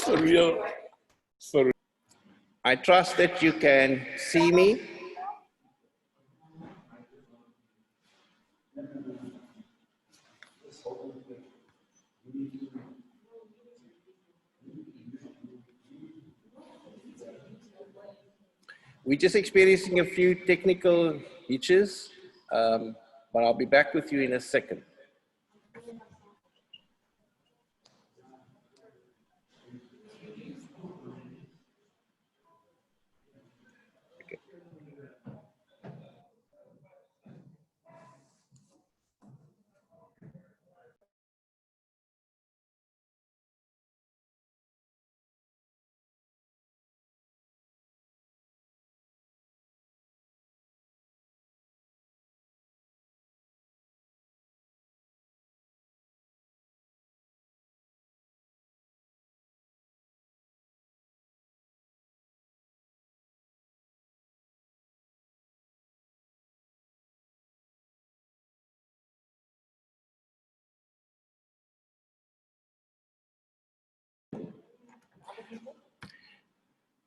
For real. I trust that you can see me. We're just experiencing a few technical hitches, but I'll be back with you in a second.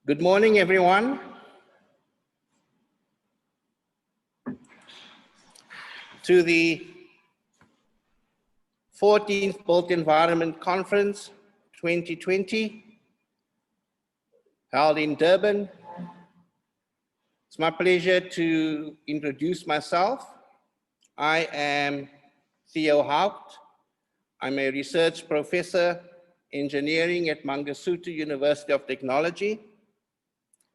Good morning, everyone. To the 14th Built Environment Conference 2020, held in Durban. It's my pleasure to introduce myself. I am Theo Haupt. I'm a research professor, engineering at Mangosuthu University of Technology,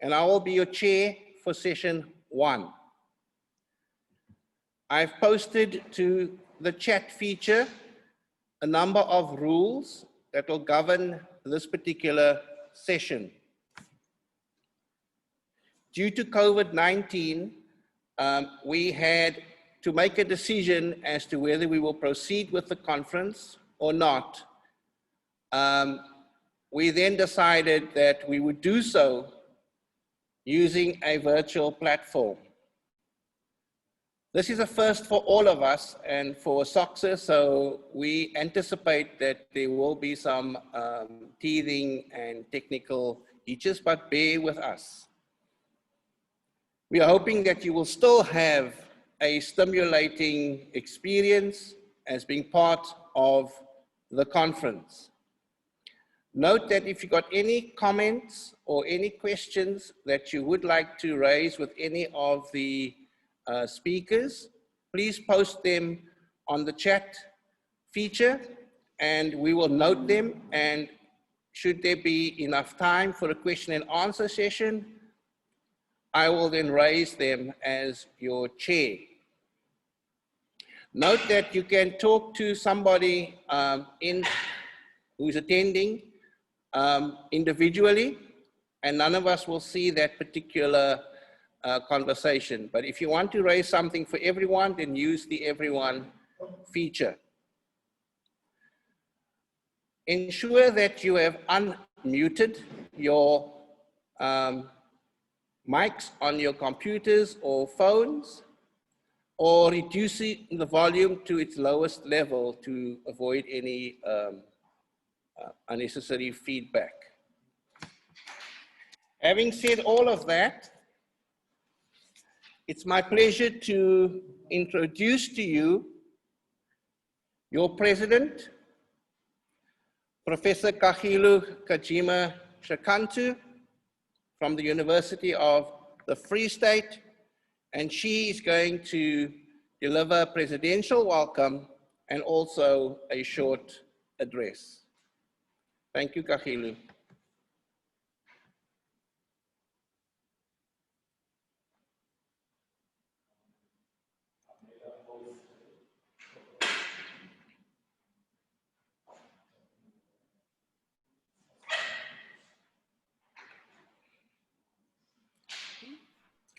and I will be your chair for session 1. I've posted to the chat feature a number of rules that will govern this particular session. Due to COVID-19, we had to make a decision as to whether we will proceed with the conference or not. We then decided that we would do so using a virtual platform. This is a first for all of us and for Asocsa, so we anticipate that there will be some teething and technical hitches, but bear with us. We are hoping that you will still have a stimulating experience as being part of the conference. Note that if you've got any comments or any questions that you would like to raise with any of the speakers, please post them on the chat feature and we will note them, and should there be enough time for a question and answer session, I will then raise them as your chair. Note that you can talk to somebody who's attending individually, and none of us will see that particular conversation. But if you want to raise something for everyone, then use the everyone feature. Ensure that you have unmuted your mics on your computers or phones, or reducing the volume to its lowest level to avoid any unnecessary feedback. Having said all of that, it's my pleasure to introduce to you your president, Professor Kagilu Kajima Shakantu from the University of the Free State, and she is going to deliver a presidential welcome and also a short address. Thank you, Kagilu.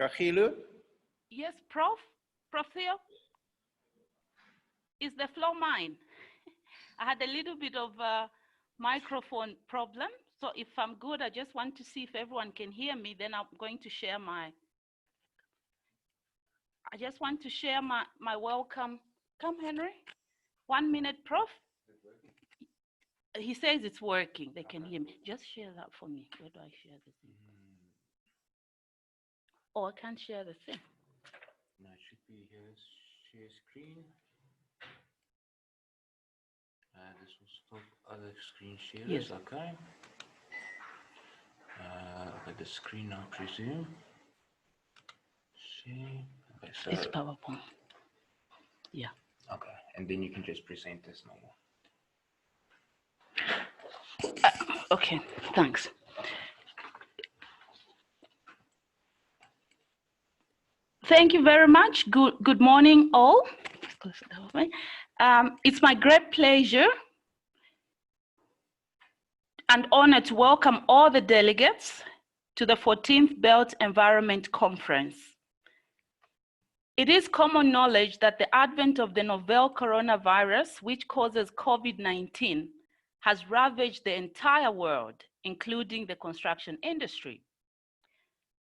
Kagilu? Yes, Prof. Theo? Is the floor mine? I had a little bit of a microphone problem. So if I'm good, I just want to see if everyone can hear me, then I'm going to share I just want to share my welcome. Come, Henry. 1 minute, Prof. He says it's working. They can hear me. Just share that for me. Where do I share the thing? Oh, I can't share the thing. No, it should be here. Share screen. This will stop other screen sharers. Yes. Okay. Okay, the screen now, presume. See. Okay, so. It's PowerPoint. Yeah. Okay, and then you can just present this normal. Okay, thanks. Thank you very much. Good morning, all. It's my great pleasure and honor to welcome all the delegates to the 14th Belt Environment Conference. It is common knowledge that the advent of the novel coronavirus, which causes COVID-19, has ravaged the entire world, including the construction industry.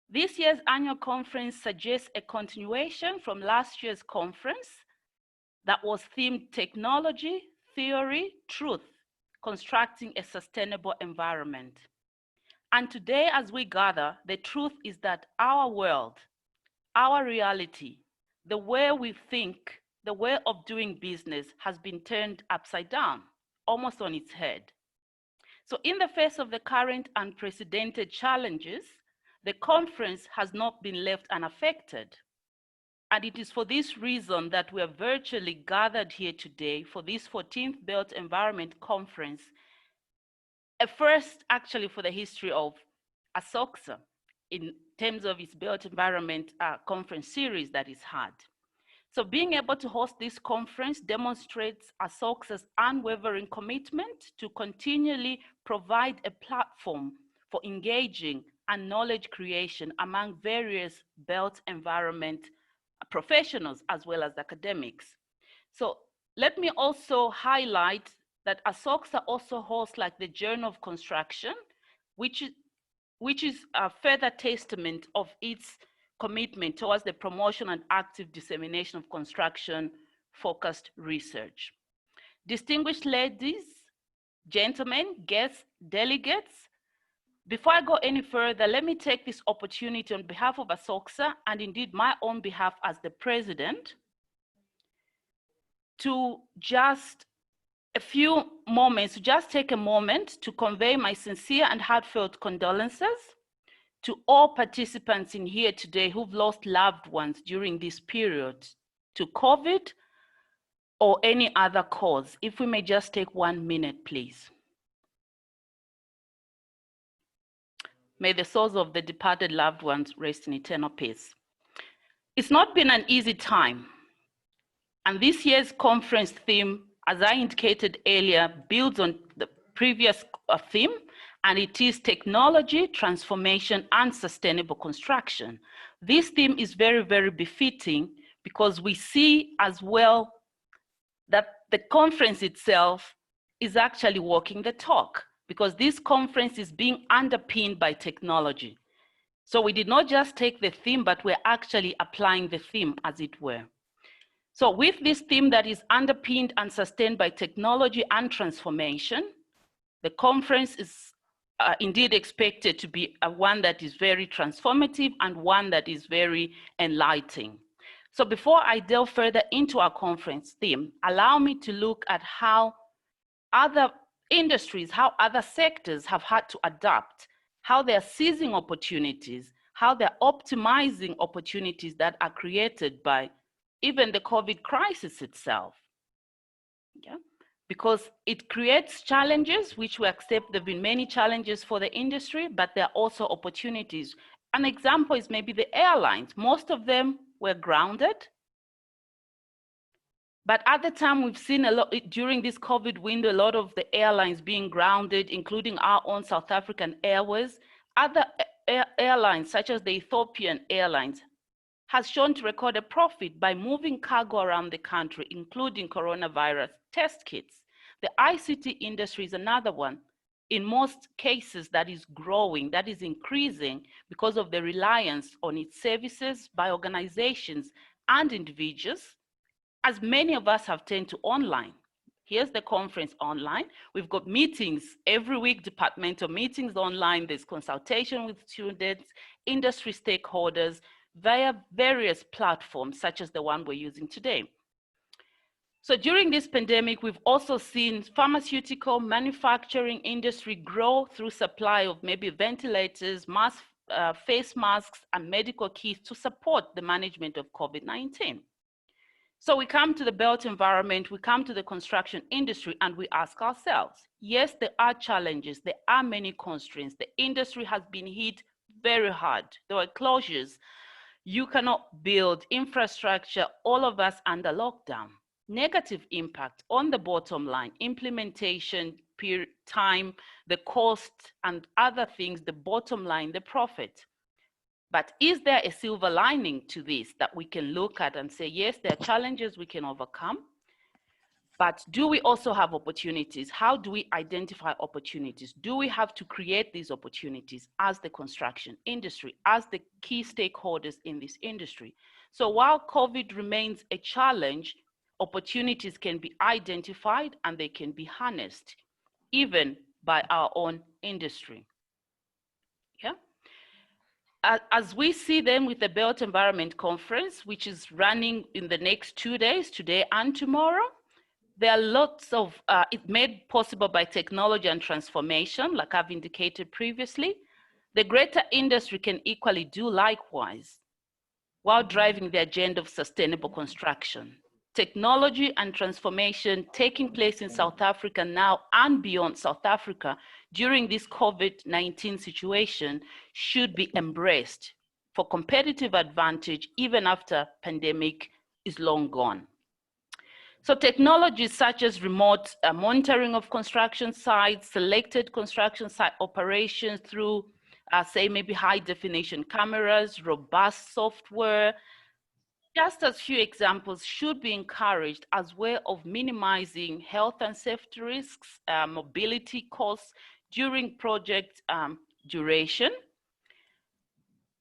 This year's annual conference suggests a continuation from last year's conference that was themed Technology, Theory, Truth, Constructing a Sustainable Environment. And today, as we gather, the truth is that our world, our reality, the way we think, the way of doing business has been turned upside down, almost on its head. So in the face of the current unprecedented challenges, the conference has not been left unaffected. And it is for this reason that we are virtually gathered here today for this 14th Belt Environment Conference, a first actually for the history of Asocsa in terms of its Built Environment Conference series that is had. So being able to host this conference demonstrates Asocsa's unwavering commitment to continually provide a platform for engaging and knowledge creation among various built environment professionals as well as academics. So let me also highlight that Asocsa also hosts like the Journal of Construction, which is a further testament of its commitment towards the promotion and active dissemination of construction-focused research. Distinguished ladies, gentlemen, guests, delegates, before I go any further, let me take this opportunity on behalf of Asocsa and indeed my own behalf as the president to just a few moments, to just take a moment to convey my sincere and heartfelt condolences to all participants in here today who've lost loved ones during this period to COVID or any other cause. If we may just take 1 minute, please. May the souls of the departed loved ones rest in eternal peace. It's not been an easy time. And this year's conference theme, as I indicated earlier, builds on the previous theme, and it is technology, transformation, and sustainable construction. This theme is very, very befitting because we see as well that the conference itself is actually walking the talk, because this conference is being underpinned by technology. So we did not just take the theme, but we're actually applying the theme, as it were. So with this theme that is underpinned and sustained by technology and transformation, the conference is indeed expected to be one that is very transformative and one that is very enlightening. So before I delve further into our conference theme, allow me to look at how other industries, how other sectors have had to adapt, how they're seizing opportunities, how they're optimizing opportunities that are created by even the COVID crisis itself. Yeah? Because it creates challenges, which we accept there have been many challenges for the industry, but there are also opportunities. An example is maybe the airlines. Most of them were grounded. But at the time, we've seen a lot, during this COVID window, a lot of the airlines being grounded, including our own South African Airways. Other airlines, such as the Ethiopian Airlines, has shown to record a profit by moving cargo around the country, including coronavirus test kits. The ICT industry is another one. In most cases, that is growing, that is increasing because of the reliance on its services by organizations and individuals, as many of us have turned to online. Here's the conference online. We've got meetings every week, departmental meetings online. There's consultation with students, industry stakeholders via various platforms such as the one we're using today. So during this pandemic, we've also seen pharmaceutical manufacturing industry grow through supply of maybe ventilators, face masks, and medical kits to support the management of COVID-19. So we come to the built environment, we come to the construction industry, and we ask ourselves, yes, there are challenges, there are many constraints. The industry has been hit very hard. There were closures. You cannot build infrastructure, all of us under lockdown. Negative impact on the bottom line, implementation, period, time, the cost, and other things, the bottom line, the profit. But is there a silver lining to this that we can look at and say, yes, there are challenges we can overcome, but do we also have opportunities? How do we identify opportunities? Do we have to create these opportunities as the construction industry, as the key stakeholders in this industry? So while COVID remains a challenge, opportunities can be identified and they can be harnessed, even by our own industry. Yeah. As we see them with the Built Environment Conference, which is running in the next 2 days, today and tomorrow, there are lots of, it's made possible by technology and transformation, like I've indicated previously. The greater industry can equally do likewise while driving the agenda of sustainable construction. Technology and transformation taking place in South Africa now and beyond South Africa during this COVID-19 situation should be embraced for competitive advantage even after pandemic is long gone. So technologies such as remote monitoring of construction sites, selected construction site operations through, say, maybe high definition cameras, robust software, just as few examples should be encouraged as way of minimizing health and safety risks, mobility costs during project duration.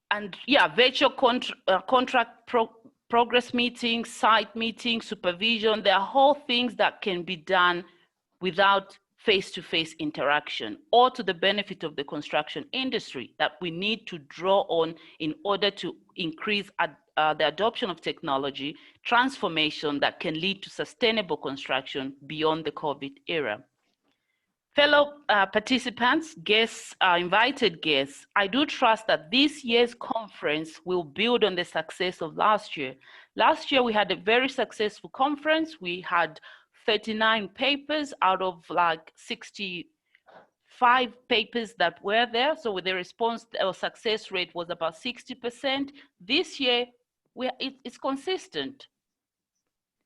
And yeah, virtual contract progress meetings, site meetings, supervision, there are whole things that can be done without face-to-face interaction or to the benefit of the construction industry that we need to draw on in order to increase the adoption of technology, transformation that can lead to sustainable construction beyond the COVID era. Fellow participants, guests, invited guests, I do trust that this year's conference will build on the success of last year. Last year, we had a very successful conference. We had 39 papers out of like 65 papers that were there. So with the response or success rate was about 60%. This year, it's consistent.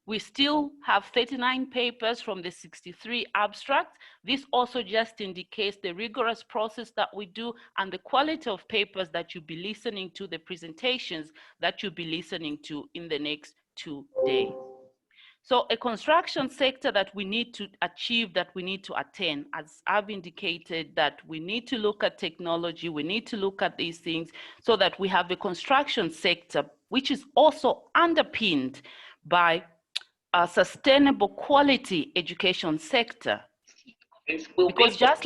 We still have 39 papers from the 63 abstracts. This also just indicates the rigorous process that we do and the quality of papers that you'll be listening to, the presentations that you'll be listening to in the next 2 days. So a construction sector that we need to achieve, that we need to attain, as I've indicated, that we need to look at technology, we need to look at these things so that we have a construction sector which is also underpinned by a sustainable quality education sector. Because just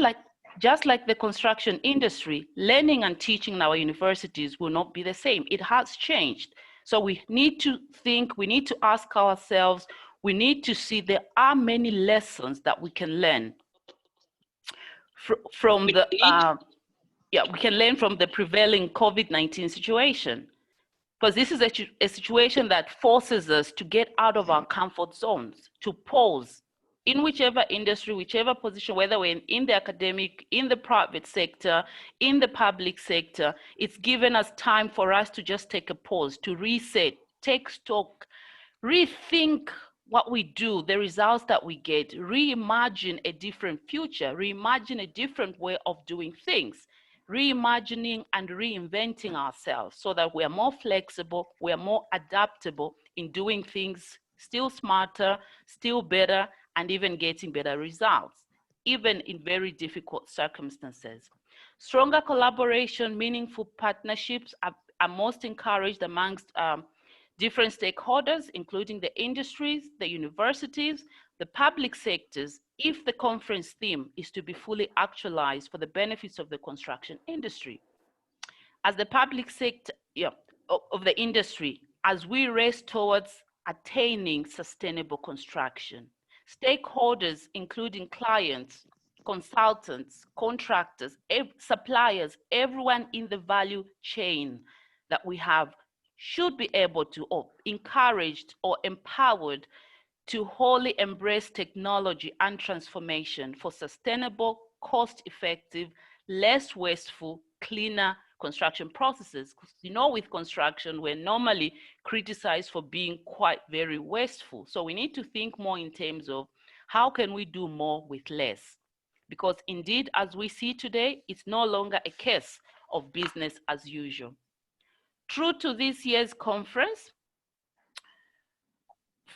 like the construction industry, learning and teaching in our universities will not be the same. It has changed. So we need to think, we need to ask ourselves, we need to see there are many lessons that we can learn from the, we can learn from the prevailing COVID-19 situation. Because this is a situation that forces us to get out of our comfort zones, to pause in whichever industry, whichever position, whether we're in the academic, in the private sector, in the public sector. It's given us time for us to just take a pause, to reset, take stock, rethink what we do, the results that we get, reimagine a different future, reimagine a different way of doing things, reimagining and reinventing ourselves so that we are more flexible, we are more adaptable in doing things still smarter, still better, and even getting better results, even in very difficult circumstances. Stronger collaboration, meaningful partnerships are most encouraged amongst different stakeholders, including the industries, the universities, the public sectors if the conference theme is to be fully actualized for the benefits of the construction industry. As the public sector of the industry, as we race towards attaining sustainable construction, stakeholders, including clients, consultants, contractors, suppliers, everyone in the value chain that we have should be able to, or encouraged or empowered to wholly embrace technology and transformation for sustainable, cost-effective, less wasteful, cleaner construction processes. You know, with construction, we're normally criticized for being quite very wasteful. So we need to think more in terms of how can we do more with less? Because indeed, as we see today, it's no longer a case of business as usual. True to this year's conference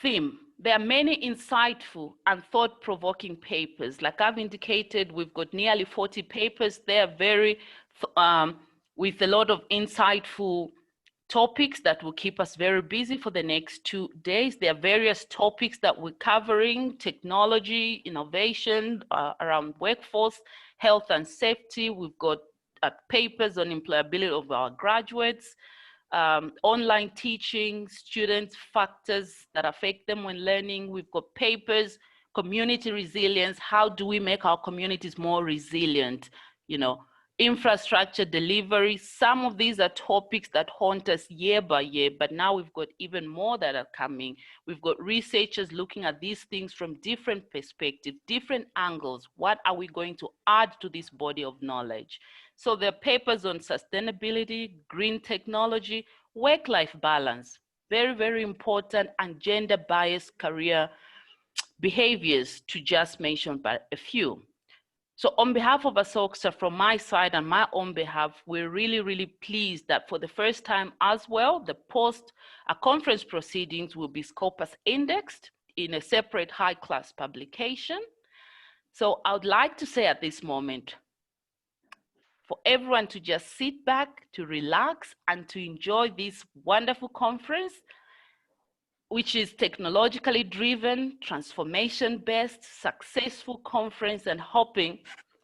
theme, there are many insightful and thought-provoking papers. Like I've indicated, we've got nearly 40 papers. They're very, with a lot of insightful topics that will keep us very busy for the next 2 days. There are various topics that we're covering: technology, innovation, around workforce, health and safety. We've got papers on employability of our graduates, online teaching, students, factors that affect them when learning. We've got papers, community resilience. How do we make our communities more resilient? You know, infrastructure delivery. Some of these are topics that haunt us year by year, but now we've got even more that are coming. We've got researchers looking at these things from different perspectives, different angles. What are we going to add to this body of knowledge? So there are papers on sustainability, green technology, work-life balance, very, very important, and gender-biased career behaviors, to just mention but a few. So on behalf of Asocsa, from my side and my own behalf, we're really, really pleased that for the first time as well, the conference proceedings will be Scopus indexed in a separate high-class publication. So I would like to say at this moment, for everyone to just sit back, to relax, and to enjoy this wonderful conference, which is technologically driven, transformation-based, successful conference, and hoping,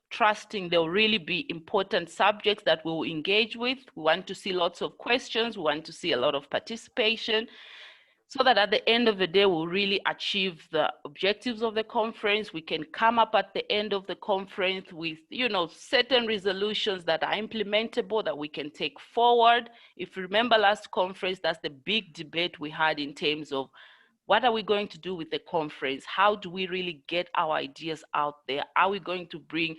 trusting there will really be important subjects that we will engage with. We want to see lots of questions. We want to see a lot of participation, so that at the end of the day, we'll really achieve the objectives of the conference. We can come up at the end of the conference with, you know, certain resolutions that are implementable, that we can take forward. If you remember last conference, that's the big debate we had in terms of what are we going to do with the conference? How do we really get our ideas out there? Are we going to bring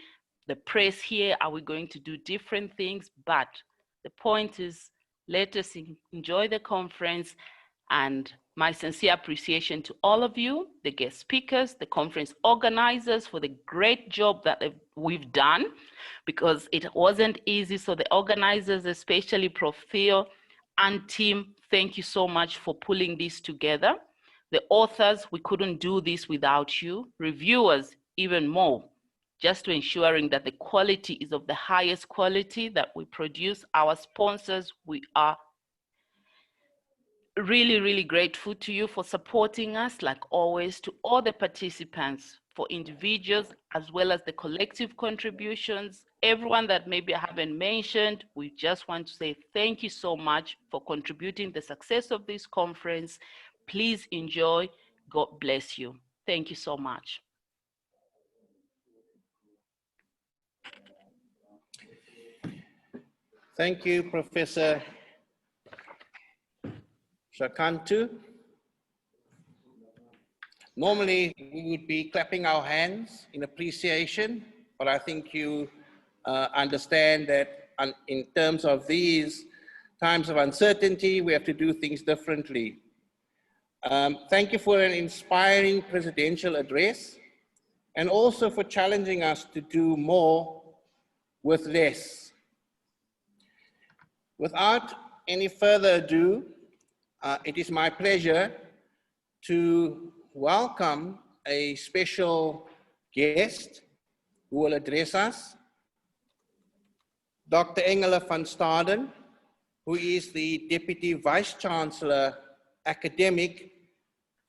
the press here? Are we going to do different things? But the point is, let us enjoy the conference. And my sincere appreciation to all of you, the guest speakers, the conference organizers, for the great job that we've done, because it wasn't easy. So the organizers, especially Prof. Theo and team, thank you so much for pulling this together. The authors, we couldn't do this without you. Reviewers, even more, just to ensuring that the quality is of the highest quality that we produce. Our sponsors, we are really, really grateful to you for supporting us, like always, to all the participants, for individuals as well as the collective contributions. Everyone that maybe I haven't mentioned, we just want to say thank you so much for contributing to the success of this conference. Please enjoy. God bless you. Thank you so much. Thank you, Professor Shakantu. Normally, we would be clapping our hands in appreciation, but I think you understand that in terms of these times of uncertainty, we have to do things differently. Thank you for an inspiring presidential address, and also for challenging us to do more with less. Without any further ado, it is my pleasure to welcome a special guest who will address us, Dr. Engela van Staden, who is the Deputy Vice-Chancellor Academic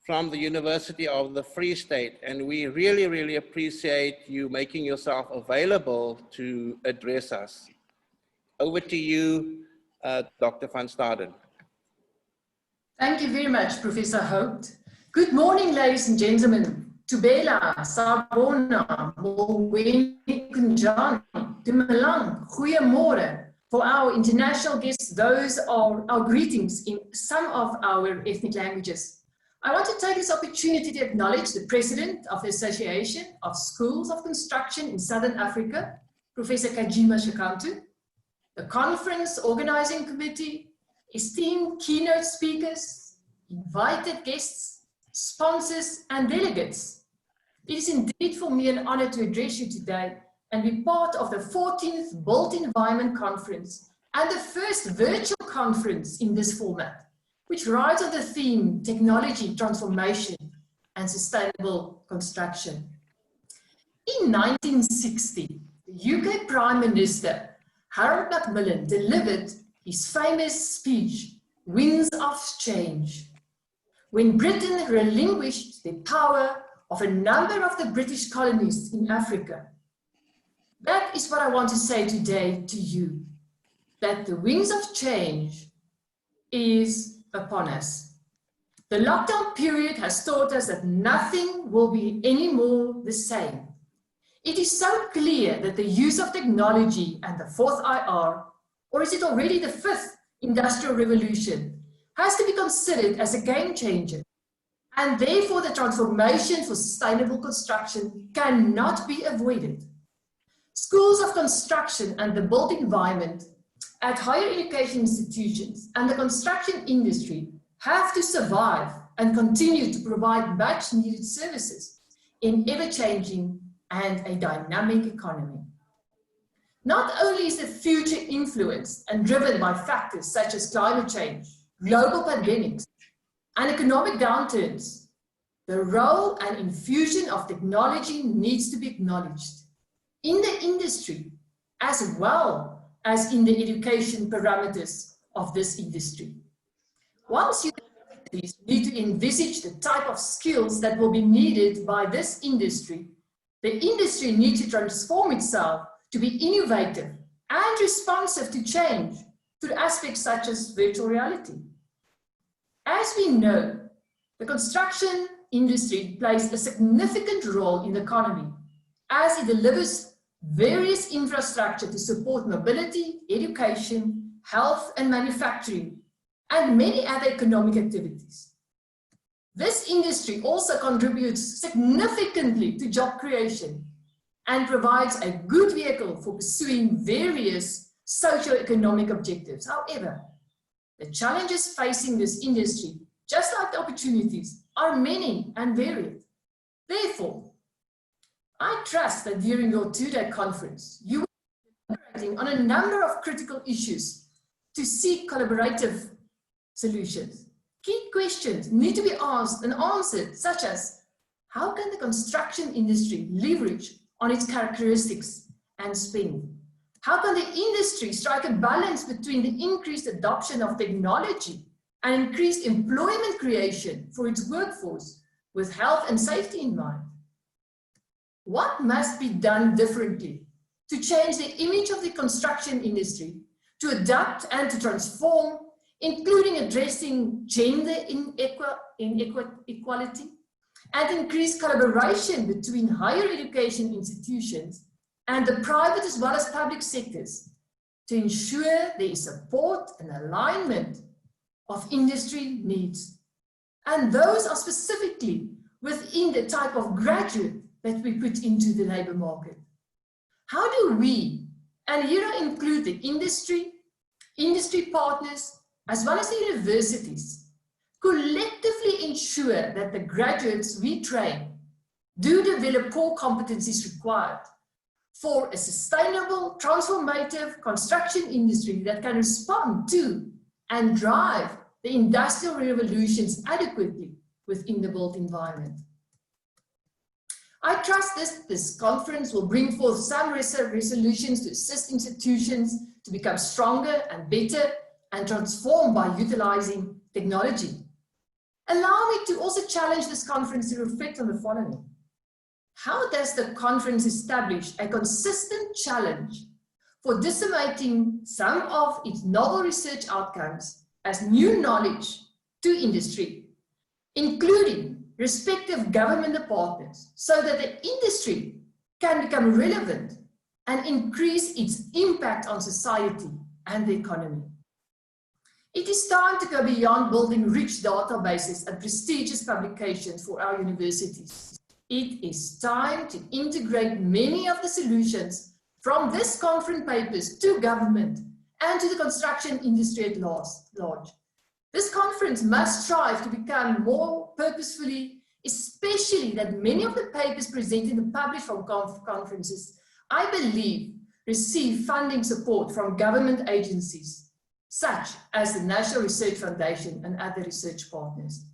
from the University of the Free State, and we really, really appreciate you making yourself available to address us. Over to you, Dr. van Staden. Thank you very much, Professor Houpt. Good morning, ladies and gentlemen. Tubela, Sabona, Molweni, Kunjani, Dumelang, Goeiemorgen. For our international guests, those are our greetings in some of our ethnic languages. I want to take this opportunity to acknowledge the President of the Association of Schools of Construction in Southern Africa, Professor Kajima Shakantu, the Conference Organizing Committee, esteemed keynote speakers, invited guests, sponsors, and delegates. It is indeed for me an honor to address you today and be part of the 14th Built Environment Conference and the first virtual conference in this format, which rides on the theme Technology, Transformation, and Sustainable Construction. In 1960, the UK Prime Minister Harold Macmillan delivered his famous speech, Winds of Change, when Britain relinquished the power of a number of the British colonies in Africa. That is what I want to say today to you, that the winds of change is upon us. The lockdown period has taught us that nothing will be any more the same. It is so clear that the use of technology and the fourth IR, or is it already the fifth industrial revolution, has to be considered as a game changer. And therefore the transformation for sustainable construction cannot be avoided. Schools of construction and the built environment at higher education institutions and the construction industry have to survive and continue to provide much needed services in ever-changing and a dynamic economy. Not only is the future influenced and driven by factors such as climate change, global pandemics, and economic downturns, the role and infusion of technology needs to be acknowledged in the industry as well as in the education parameters of this industry. Once universities need to envisage the type of skills that will be needed by this industry, the industry needs to transform itself to be innovative and responsive to change through aspects such as virtual reality. As we know, the construction industry plays a significant role in the economy as it delivers various infrastructure to support mobility, education, health and manufacturing, and many other economic activities. This industry also contributes significantly to job creation and provides a good vehicle for pursuing various socio-economic objectives. However, the challenges facing this industry, just like the opportunities, are many and varied. Therefore, I trust that during your two-day conference, you will be collaborating on a number of critical issues to seek collaborative solutions. Key questions need to be asked and answered, such as, how can the construction industry leverage on its characteristics and spend? How can the industry strike a balance between the increased adoption of technology and increased employment creation for its workforce with health and safety in mind? What must be done differently to change the image of the construction industry, to adapt and to transform, including addressing gender inequality and increased collaboration between higher education institutions and the private as well as public sectors to ensure there is support and alignment of industry needs. And those are specifically within the type of graduate that we put into the labor market. How do we, and here I include the industry partners, as well as the universities, collectively ensure that the graduates we train do develop core competencies required for a sustainable, transformative construction industry that can respond to and drive the industrial revolutions adequately within the built environment? I trust this conference will bring forth some resolutions to assist institutions to become stronger and better and transform by utilizing technology. Allow me to also challenge this conference to reflect on the following. How does the conference establish a consistent challenge for disseminating some of its novel research outcomes as new knowledge to industry, including respective government departments, so that the industry can become relevant and increase its impact on society and the economy? It is time to go beyond building rich databases and prestigious publications for our universities. It is time to integrate many of the solutions from this conference papers to government and to the construction industry at large. This conference must strive to become more purposefully, especially that many of the papers presented and published from conferences, I believe, receive funding support from government agencies, such as the National Research Foundation and other research partners.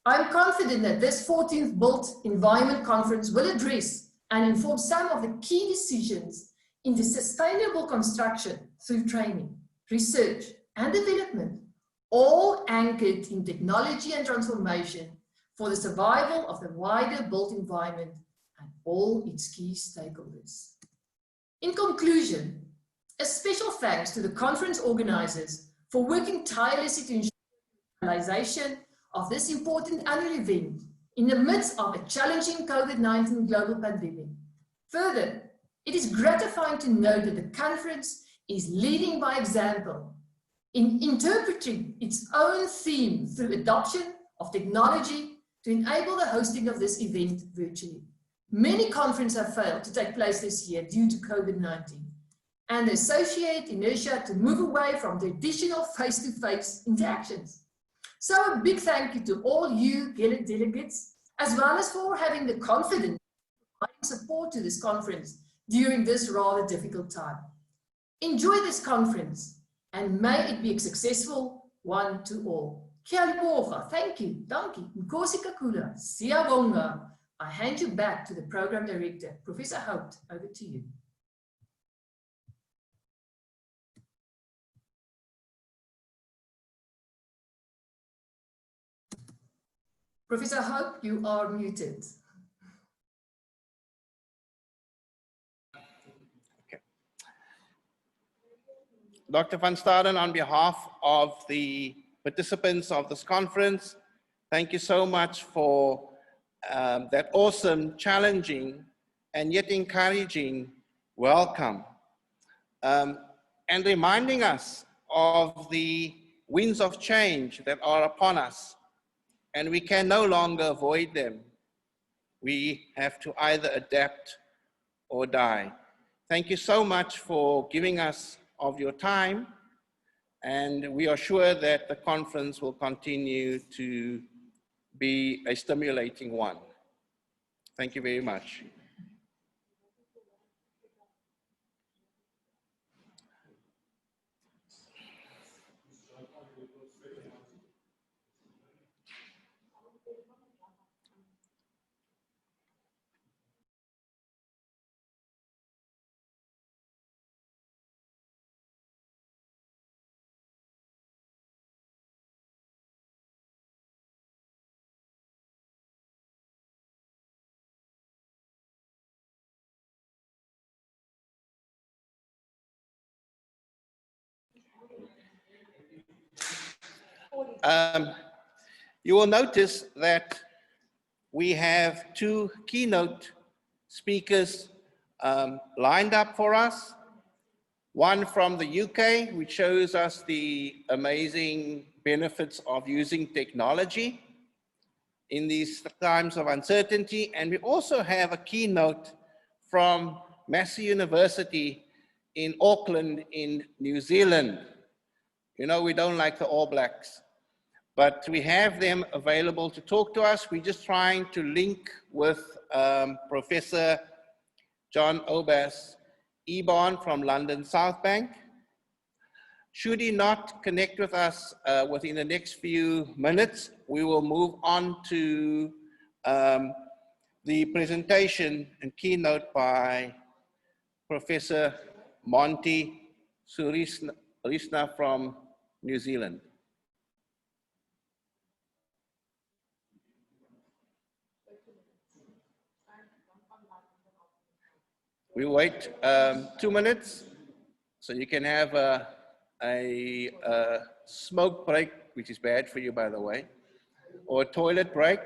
I'm confident that this 14th Built Environment Conference will address and inform some of the key decisions in the sustainable construction through training, research, and development, all anchored in technology and transformation for the survival of the wider built environment and all its key stakeholders. In conclusion, a special thanks to the conference organizers for working tirelessly to ensure the realization of this important annual event in the midst of a challenging COVID-19 global pandemic. Further, it is gratifying to note that the conference is leading by example in interpreting its own theme through adoption of technology to enable the hosting of this event virtually. Many conferences have failed to take place this year due to COVID-19 and the associated inertia to move away from traditional face-to-face interactions. So a big thank you to all you delegates, as well as for having the confidence providing support to this conference during this rather difficult time. Enjoy this conference and may it be a successful one to all. Kia ora, thank you, dankie, nkosi kakula, siyabonga. I hand you back to the program director, Professor Houpt, over to you. Professor Houpt, you are muted. Okay. Dr. van Staden, on behalf of the participants of this conference, thank you so much for that awesome, challenging, and yet encouraging welcome. And reminding us of the winds of change that are upon us, and we can no longer avoid them. We have to either adapt or die. Thank you so much for giving us of your time, and we are sure that the conference will continue to be a stimulating one. Thank you very much. You will notice that we have two keynote speakers lined up for us. One from the UK, which shows us the amazing benefits of using technology in these times of uncertainty. And we also have a keynote from Massey University in Auckland in New Zealand. You know, we don't like the All Blacks, but we have them available to talk to us. We're just trying to link with Professor John Obas Ebon from London South Bank. Should he not connect with us within the next few minutes, we will move on to the presentation and keynote by Professor Monty Surisna from New Zealand. We'll wait 2 minutes so you can have a smoke break, which is bad for you, by the way, or a toilet break.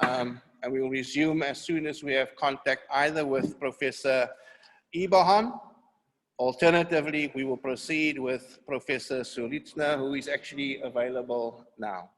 And we will resume as soon as we have contact either with Professor Ibrahim. Alternatively, we will proceed with Professor Sulitsna, who is actually available now.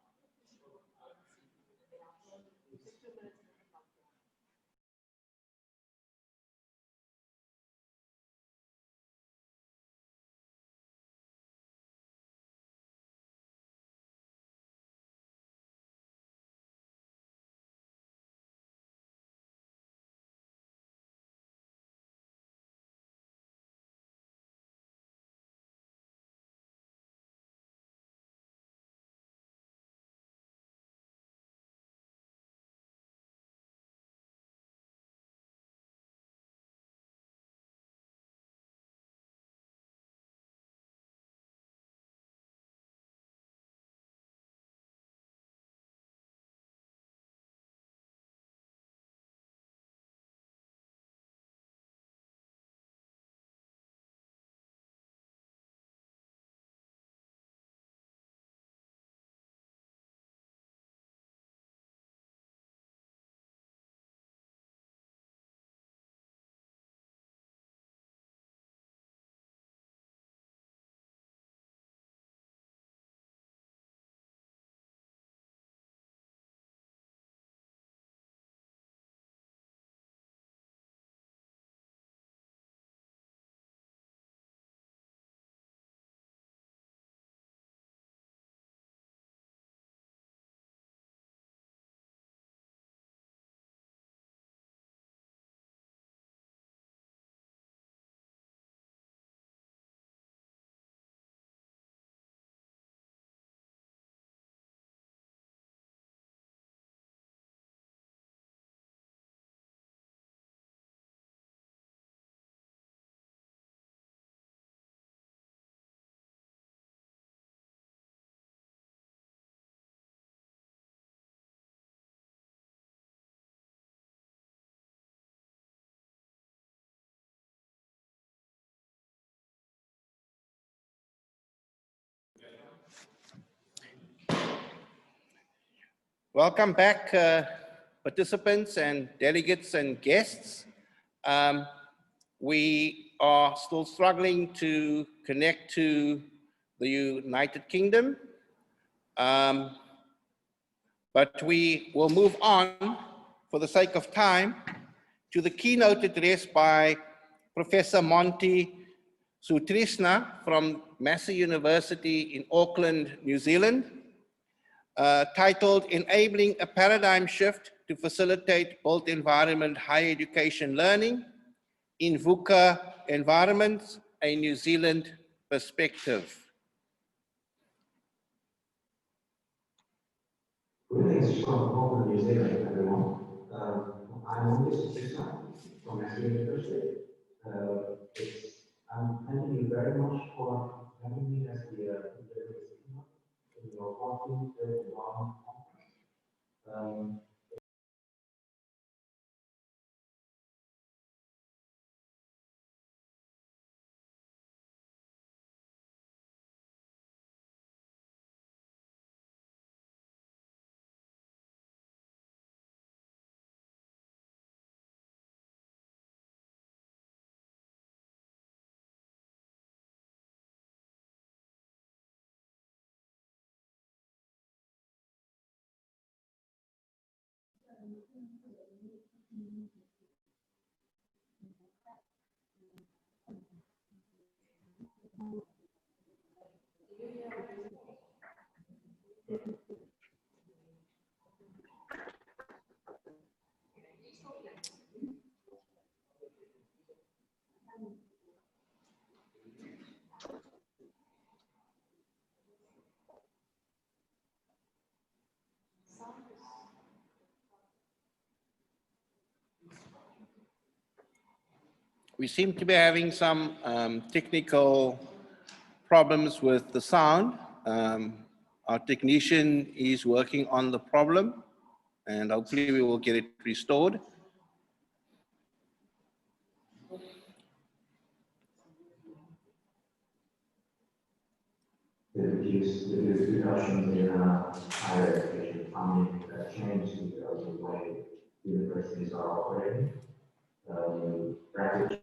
Welcome back, participants and delegates and guests. We are still struggling to connect to the United Kingdom, but we will move on for the sake of time to the keynote address by Professor Monty Sutrisna from Massey University in Auckland, New Zealand. Titled Enabling a Paradigm Shift to Facilitate Built Environment Higher Education Learning in VUCA Environments, a New Zealand Perspective. Greetings from Auckland, New Zealand, everyone. I'm Monty Sutrisna from Massey University. Thank you very much for having me as the in your 14th Environment Conference. We seem to be having some technical problems with the sound. Our technician is working on the problem and hopefully we will get it restored. introduce the two notions in higher education funding that change the way universities are operating. Rapid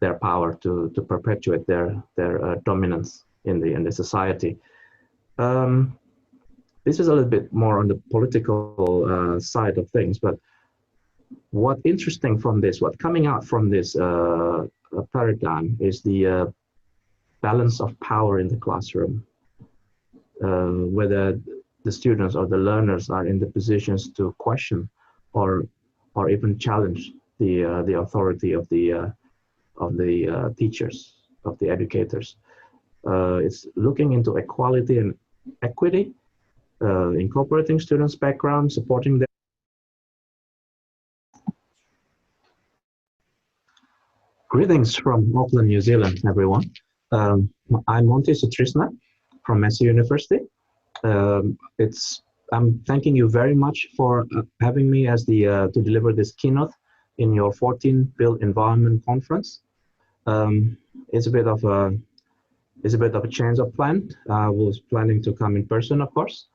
their power to perpetuate their dominance in the society. This is a little bit more on the political side of things, but what interesting from this, what coming out from this paradigm is the balance of power in the classroom, whether the students or the learners are in the positions to question or even challenge the authority of the teachers, of the educators. It's looking into equality and equity, incorporating students' background, supporting them. Greetings from Auckland, New Zealand, everyone. I'm Monty Sutrisna from Massey University. I'm thanking you very much for having me as to deliver this keynote in your 14th Built Environment Conference. It's a bit of a change of plan. I was planning to come in person, of course,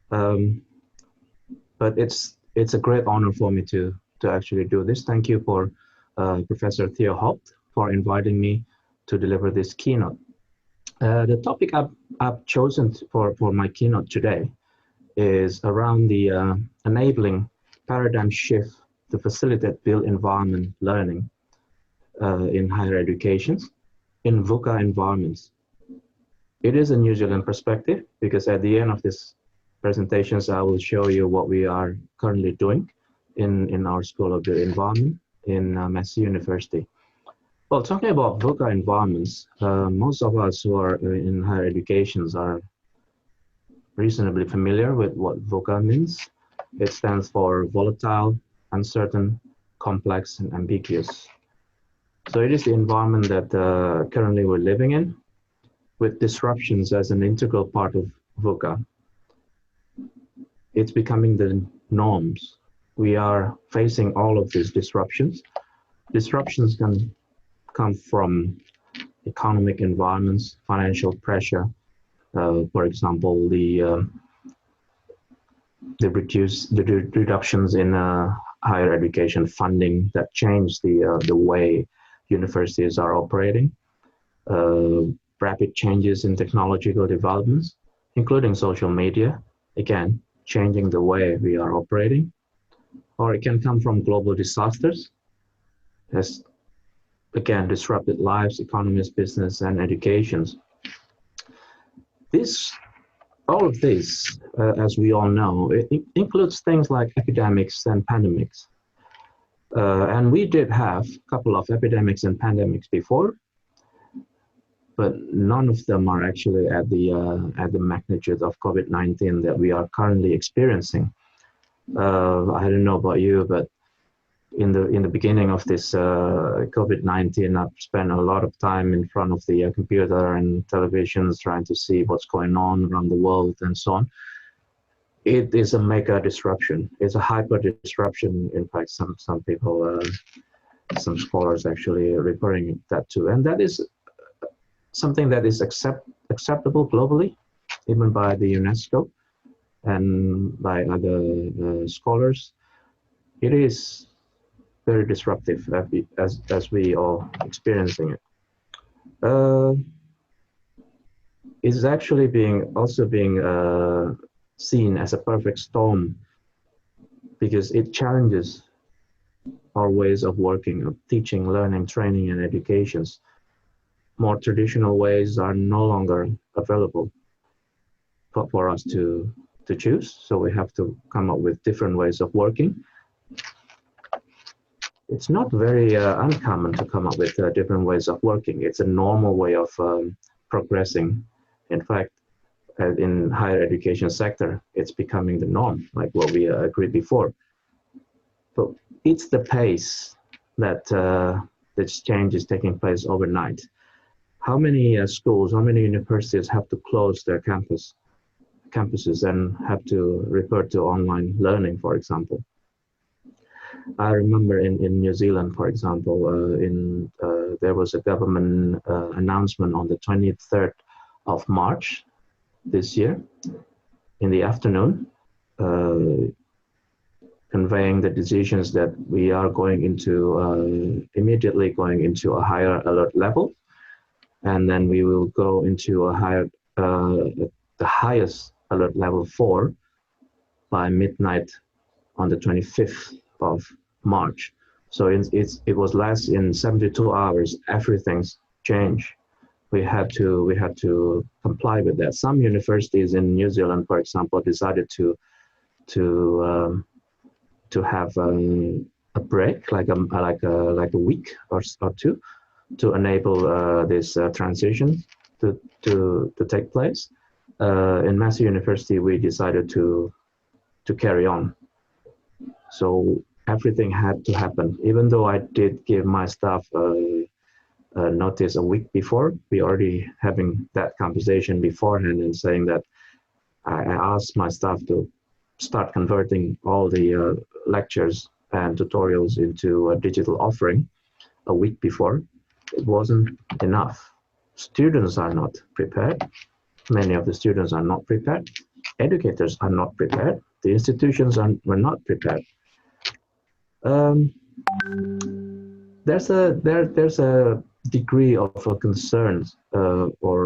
but it's a great honor for me to actually do this. Thank you for Professor Theo Haupt for inviting me to deliver this keynote. The topic I've chosen for my keynote today is around the enabling paradigm shift to facilitate built environment learning in higher education in VUCA environments. It is a New Zealand perspective because at the end of this presentations, I will show you what we are currently doing in our School of Built Environment in Massey University. Well, talking about VUCA environments, most of us who are in higher educations are reasonably familiar with what VUCA means. It stands for volatile, uncertain, complex, and ambiguous. So it is the environment that currently we're living in, with disruptions as an integral part of VUCA. It's becoming the norms. We are facing all of these disruptions. Disruptions can come from economic environments, financial pressure, for example, the reductions in higher education funding that change the way universities are operating, rapid changes in technological developments, including social media, again, changing the way we are operating, or it can come from global disasters, as again, disrupted lives, economies, business, and educations. All of this, as we all know, it includes things like epidemics and pandemics. And we did have a couple of epidemics and pandemics before, but none of them are actually at the magnitude of COVID-19 that we are currently experiencing. I don't know about you, but in the beginning of this COVID-19, I've spent a lot of time in front of the computer and televisions trying to see what's going on around the world and so on. It is a mega disruption. It's a hyper disruption. In fact, some people, some scholars actually referring that to, and that is something that is acceptable globally, even by the UNESCO and by other scholars. It is very disruptive as we are experiencing it. It's actually also being seen as a perfect storm because it challenges our ways of working, of teaching, learning, training, and educations. More traditional ways are no longer available for us to choose, so we have to come up with different ways of working. It's not very uncommon to come up with different ways of working. It's a normal way of progressing. In fact, in higher education sector, it's becoming the norm, like what we agreed before. But it's the pace that this change is taking place overnight. How many schools, how many universities have to close their campuses and have to refer to online learning, for example? I remember in New Zealand, for example, there was a government announcement on the 23rd of March this year in the afternoon, conveying the decisions that we are going into, immediately going into a higher alert level. And then we will go into a higher, the highest alert level 4 by midnight on the 25th of March. So it was less in 72 hours, everything's changed. We had to comply with that. Some universities in New Zealand, for example, decided to have a break, like a week or two, to enable this transition to take place. In Massey University, we decided to carry on. So everything had to happen. Even though I did give my staff notice a week before, we already having that conversation beforehand and saying that I asked my staff to start converting all the lectures and tutorials into a digital offering a week before. It wasn't enough. Students are not prepared. Many of the students are not prepared. Educators are not prepared. The institutions were not prepared. There's a degree of concern or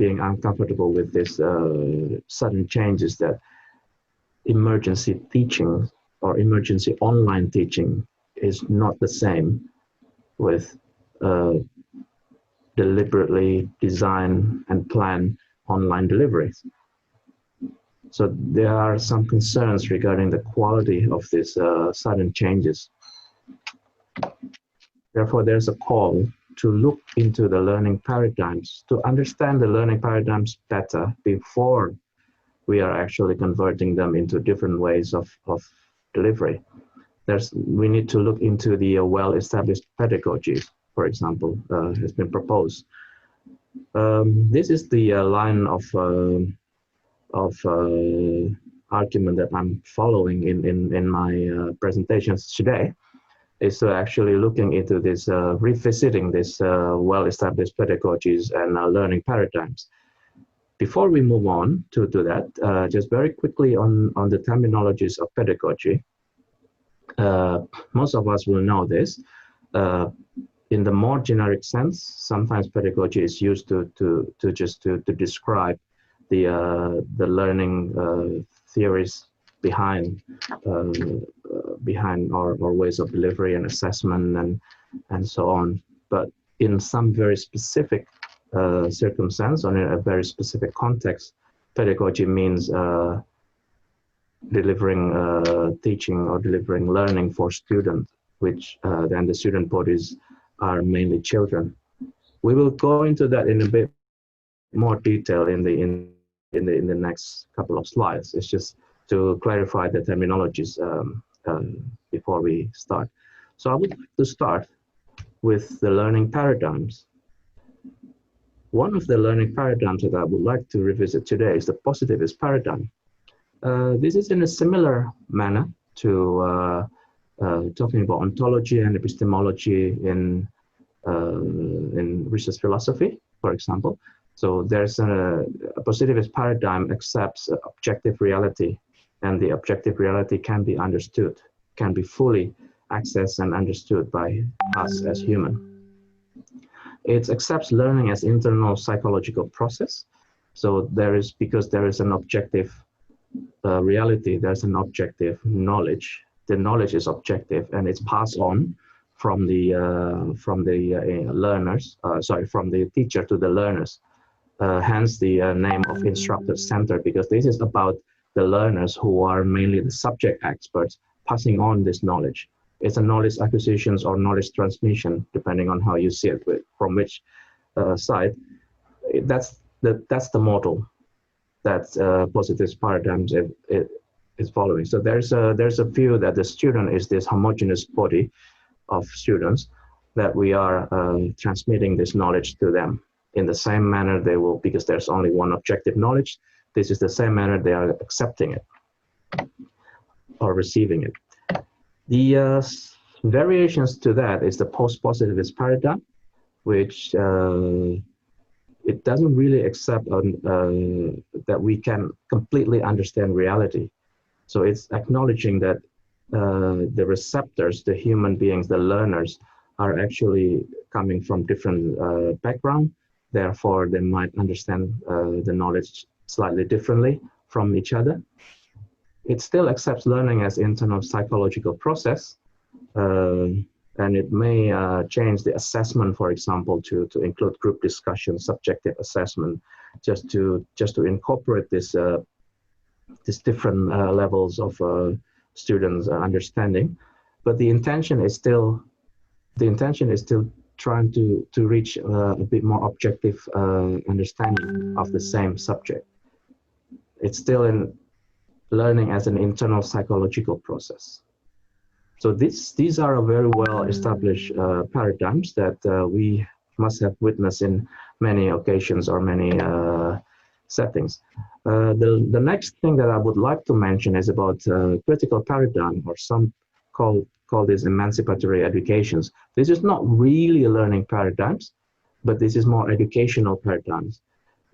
being uncomfortable with this sudden changes that emergency teaching or emergency online teaching is not the same with deliberately design and plan online deliveries. So there are some concerns regarding the quality of these sudden changes. Therefore, there's a call to look into the learning paradigms, to understand the learning paradigms better before we are actually converting them into different ways of delivery. We need to look into the well-established pedagogies, for example, has been proposed. This is the line of argument that I'm following in my presentations today, is actually looking into this, revisiting this well-established pedagogies and learning paradigms. Before we move on to that, just very quickly on the terminologies of pedagogy. Most of us will know this. In the more generic sense, sometimes pedagogy is used to describe the learning theories behind our ways of delivery and assessment and so on. But in some very specific circumstance or in a very specific context, pedagogy means delivering teaching or delivering learning for students, which then the student bodies are mainly children. We will go into that in a bit more detail in the next couple of slides. It's just to clarify the terminologies before we start. So I would like to start with the learning paradigms. One of the learning paradigms that I would like to revisit today is the positivist paradigm. This is in a similar manner to talking about ontology and epistemology in research philosophy, for example. So there's a positivist paradigm accepts objective reality, and the objective reality can be understood, can be fully accessed and understood by us as human. It accepts learning as internal psychological process. So because there is an objective reality, there's an objective knowledge. The knowledge is objective and it's passed on from the teacher to the learners. Hence the name of instructor center, because this is about the learners who are mainly the subject experts passing on this knowledge. It's a knowledge acquisitions or knowledge transmission, depending on how you see it, from which side. That's the model that positive paradigms is following. So there's a view that the student is this homogeneous body of students that we are transmitting this knowledge to them. In the same manner they will, because there's only one objective knowledge, this is the same manner they are accepting it or receiving it. The variations to that is the post-positivist paradigm, which it doesn't really accept that we can completely understand reality. So it's acknowledging that the receptors, the human beings, the learners, are actually coming from different background. Therefore, they might understand the knowledge slightly differently from each other. It still accepts learning as internal psychological process, and it may change the assessment, for example, to include group discussion, subjective assessment, just to incorporate this different levels of students' understanding. But the intention is still trying to reach a bit more objective understanding of the same subject. It's still in learning as an internal psychological process. So these are a very well established paradigms that we must have witnessed in many occasions or many settings. The next thing that I would like to mention is about critical paradigm, or some call this emancipatory educations. This is not really learning paradigms, but this is more educational paradigms.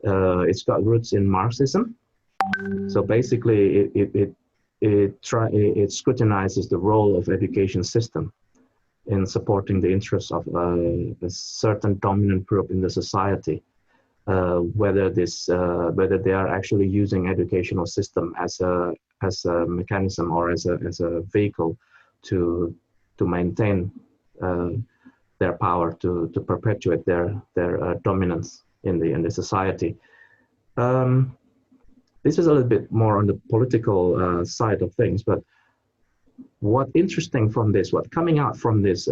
It's got roots in Marxism. So basically, it scrutinizes the role of education system in supporting the interests of a certain dominant group in the society, whether they are actually using educational system as a mechanism or as a vehicle to maintain their power, to perpetuate their dominance in the society. This is a little bit more on the political side of things, but what interesting from this, what coming out from this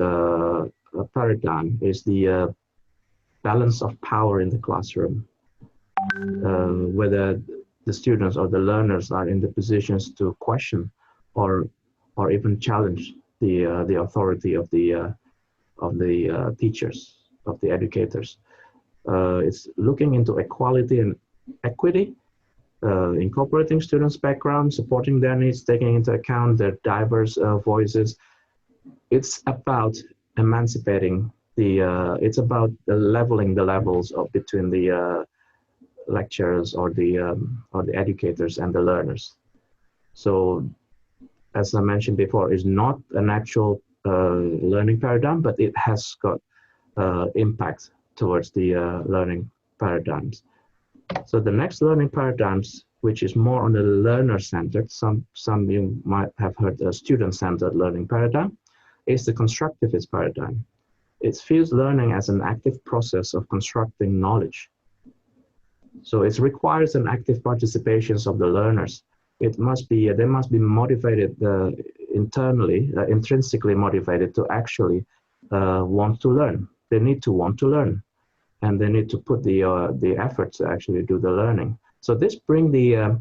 paradigm is the balance of power in the classroom, whether the students or the learners are in the positions to question or even challenge the authority of the teachers, of the educators. It's looking into equality and equity, incorporating students' background, supporting their needs, taking into account their diverse voices. It's about emancipating it's about leveling the levels between the lecturers or the educators and the learners. So, as I mentioned before, it's not an actual learning paradigm, but it has got impact towards the learning paradigms. So the next learning paradigms, which is more on the learner-centered, some you might have heard a student-centered learning paradigm, is the constructivist paradigm. It views learning as an active process of constructing knowledge. So it requires an active participation of the learners. They must be motivated internally, intrinsically motivated to actually want to learn. They need to want to learn, and they need to put the effort to actually do the learning. So this bring the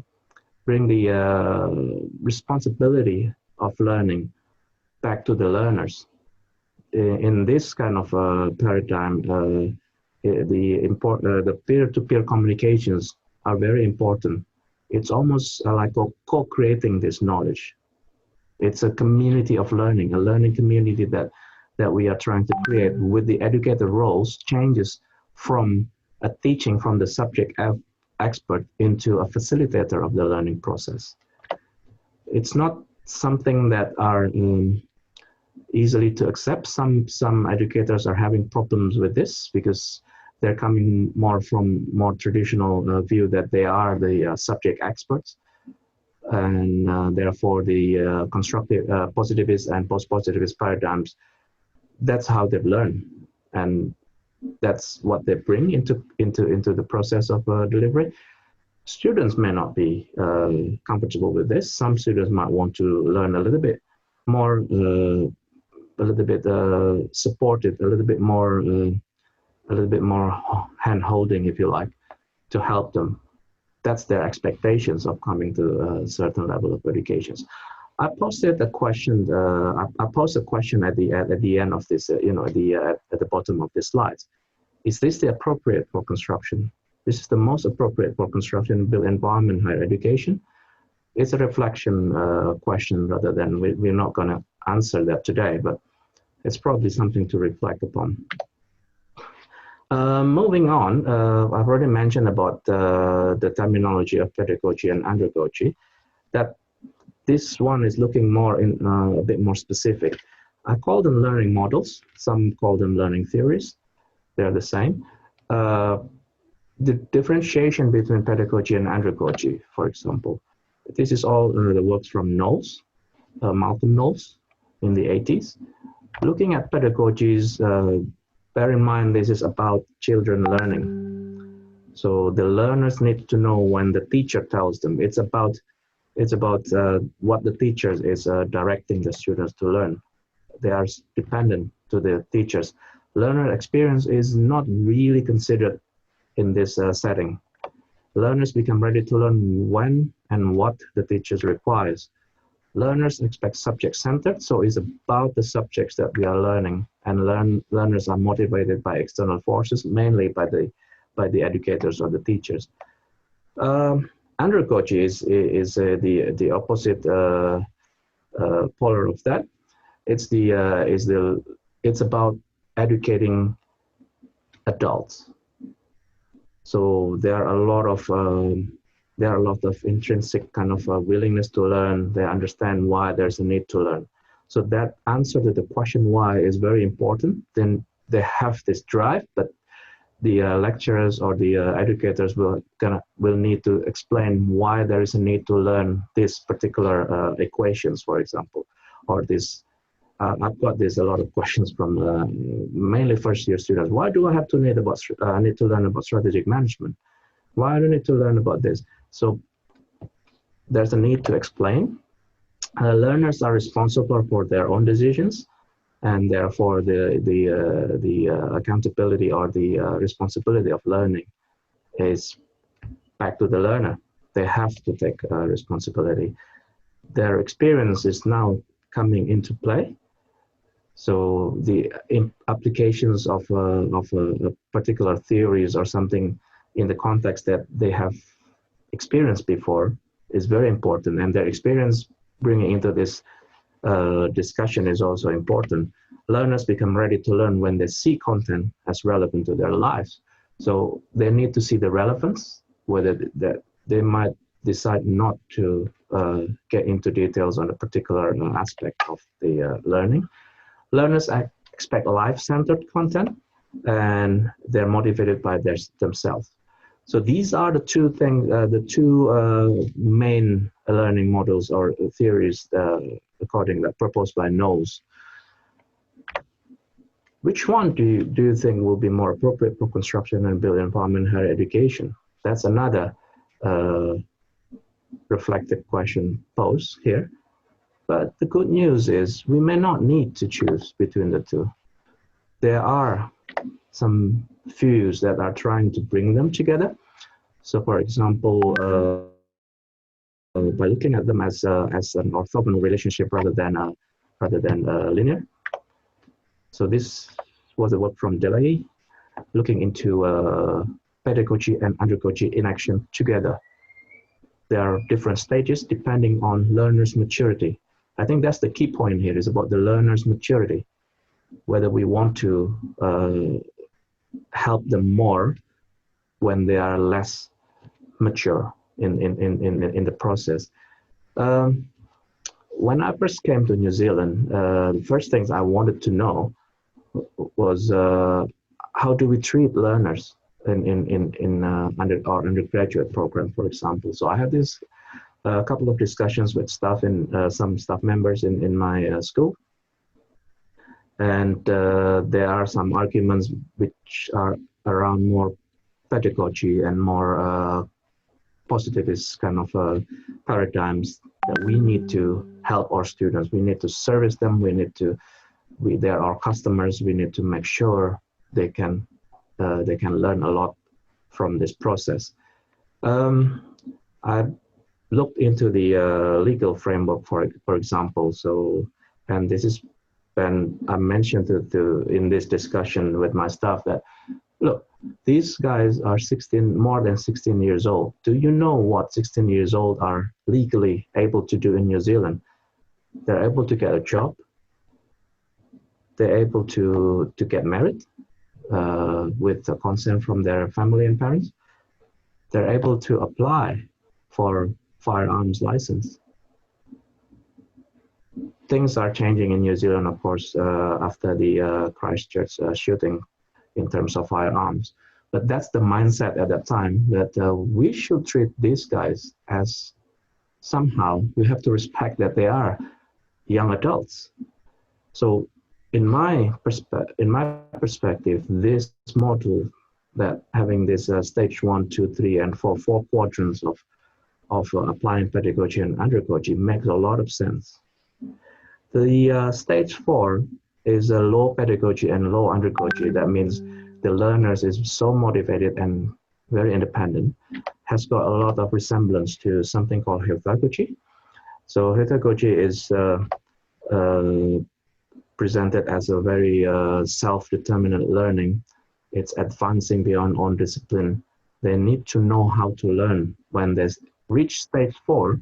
responsibility of learning back to the learners. In this kind of paradigm, the peer-to-peer communications are very important. It's almost like co-creating this knowledge. It's a community of learning, a learning community that we are trying to create, with the educator roles changes from a teaching from the subject expert into a facilitator of the learning process. It's not something that are easily to accept. Some educators are having problems with this because they're coming more from more traditional view that they are the subject experts, and therefore the constructive positivist and post-positivist paradigms, that's how they've learned, and that's what they bring into the process of delivery. Students may not be comfortable with this. Some students might want to learn a little bit more, supported, a little bit more hand-holding, if you like, to help them. That's their expectations of coming to a certain level of educations. I posted a question. I posted a question at the end of this. At the bottom of the slides. Is this the appropriate for construction? This is the most appropriate for construction built environment higher education. It's a reflection question rather than we're not going to answer that today, but it's probably something to reflect upon. Moving on, I've already mentioned about the terminology of pedagogy and andragogy, that this one is looking more in a bit more specific. I call them learning models. Some call them learning theories. They're the same. The differentiation between pedagogy and andragogy, for example, this is all the works from Knowles, Malcolm Knowles in the 80s. Looking at pedagogies, bear in mind this is about children learning. So the learners need to know when the teacher tells them. It's about what the teacher is directing the students to learn. They are dependent to the teachers. Learner experience is not really considered in this setting. Learners become ready to learn when and what the teachers requires. Learners expect subject-centered, so it's about the subjects that we are learning, and learners are motivated by external forces, mainly by the educators or the teachers. Andragogy is the opposite polar of that. It's about educating adults. So there are a lot of intrinsic kind of willingness to learn. They understand why there's a need to learn. So that answer to the question why is very important. Then they have this drive, but the lecturers or the educators will need to explain why there is a need to learn this particular equations, for example, or this. I've got a lot of questions from mainly first-year students. Why do I have to need to learn about strategic management? Why do I need to learn about this? So there's a need to explain. Learners are responsible for their own decisions, and therefore the accountability or the responsibility of learning is back to the learner. They have to take responsibility. Their experience is now coming into play. So the applications of a particular theories or something in the context that they have experienced before is very important, and their experience bringing into this discussion is also important. Learners become ready to learn when they see content as relevant to their lives. So they need to see the relevance, whether that they might decide not to get into details on a particular aspect of the learning. Learners expect life-centered content, and they're motivated by themselves. So these are the two things, the two main learning models or theories, proposed by Knowles. Which one do you think will be more appropriate for construction and build empowerment in higher education? That's another reflective question posed here. But the good news is we may not need to choose between the two. There are some views that are trying to bring them together. So, for example, by looking at them as an orthogonal relationship rather than linear. So this was a work from Delay, looking into pedagogy and andragogy in action together. There are different stages depending on learners' maturity. I think that's the key point here, is about the learner's maturity, whether we want to help them more when they are less mature in the process. When I first came to New Zealand, the first things I wanted to know was how do we treat learners in our undergraduate program, for example. So I had this a couple of discussions with staff and some staff members in my school. And there are some arguments which are around more pedagogy and more positivist kind of paradigms, that we need to help our students. We need to service them. They're our customers. We need to make sure they can learn a lot from this process. I looked into the legal framework, for example. So, and this is when I mentioned in this discussion with my staff that, look, these guys are more than 16 years old. Do you know what 16 years old are legally able to do in New Zealand? They're able to get a job. They're able to get married. with the consent from their family and parents, they're able to apply for firearms license. Things are changing in New Zealand, of course, after the Christchurch shooting in terms of firearms. But that's the mindset at that time, that we should treat these guys as somehow, we have to respect that they are young adults. So in my perspective, this model, that having this stage 1, 2, 3, and 4 quadrants of applying pedagogy and andragogy makes a lot of sense. The stage 4 is a low pedagogy and low andragogy. That means the learners is so motivated and very independent, has got a lot of resemblance to something called heutagogy. So heutagogy is presented as a very self-determinant learning. It's advancing beyond own discipline. They need to know how to learn. When they reach stage 4,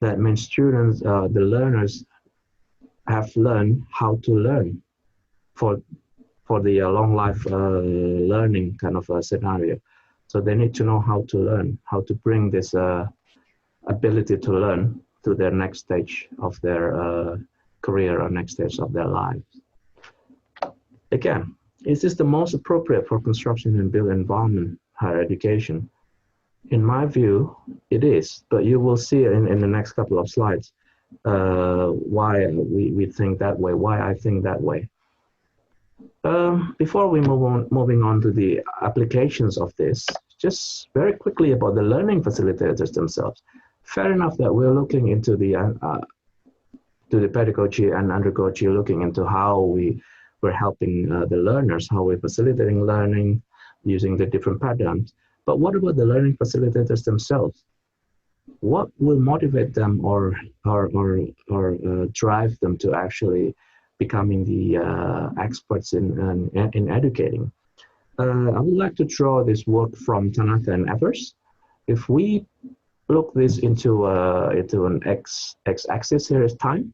that means students, the learners have learned how to learn for the long life learning kind of a scenario. So they need to know how to learn, how to bring this ability to learn to their next stage of their career or next stage of their lives. Again, is this the most appropriate for construction and built environment higher education? In my view, it is, but you will see in the next couple of slides why we think that way, why I think that way. Before we moving on to the applications of this, just very quickly about the learning facilitators themselves. Fair enough that we're looking into the to the pedagogy and andragogy, looking into how we're helping the learners, how we're facilitating learning using the different paradigms. But what about the learning facilitators themselves? What will motivate them or drive them to actually becoming the experts in educating? I would like to draw this work from Tanaka and Evers. If we look this into an x-axis, here is time.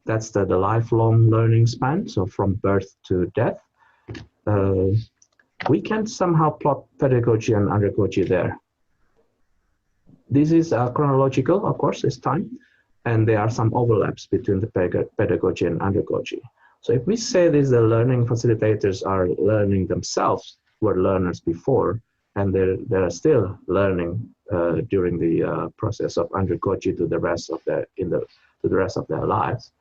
That's the lifelong learning span, so from birth to death. We can somehow plot pedagogy and andragogy there. This is chronological, of course, it's time, and there are some overlaps between the pedagogy and andragogy. So if we say this, the learning facilitators are learning themselves, were learners before, and they're still learning during the process of andragogy to the rest of their lives.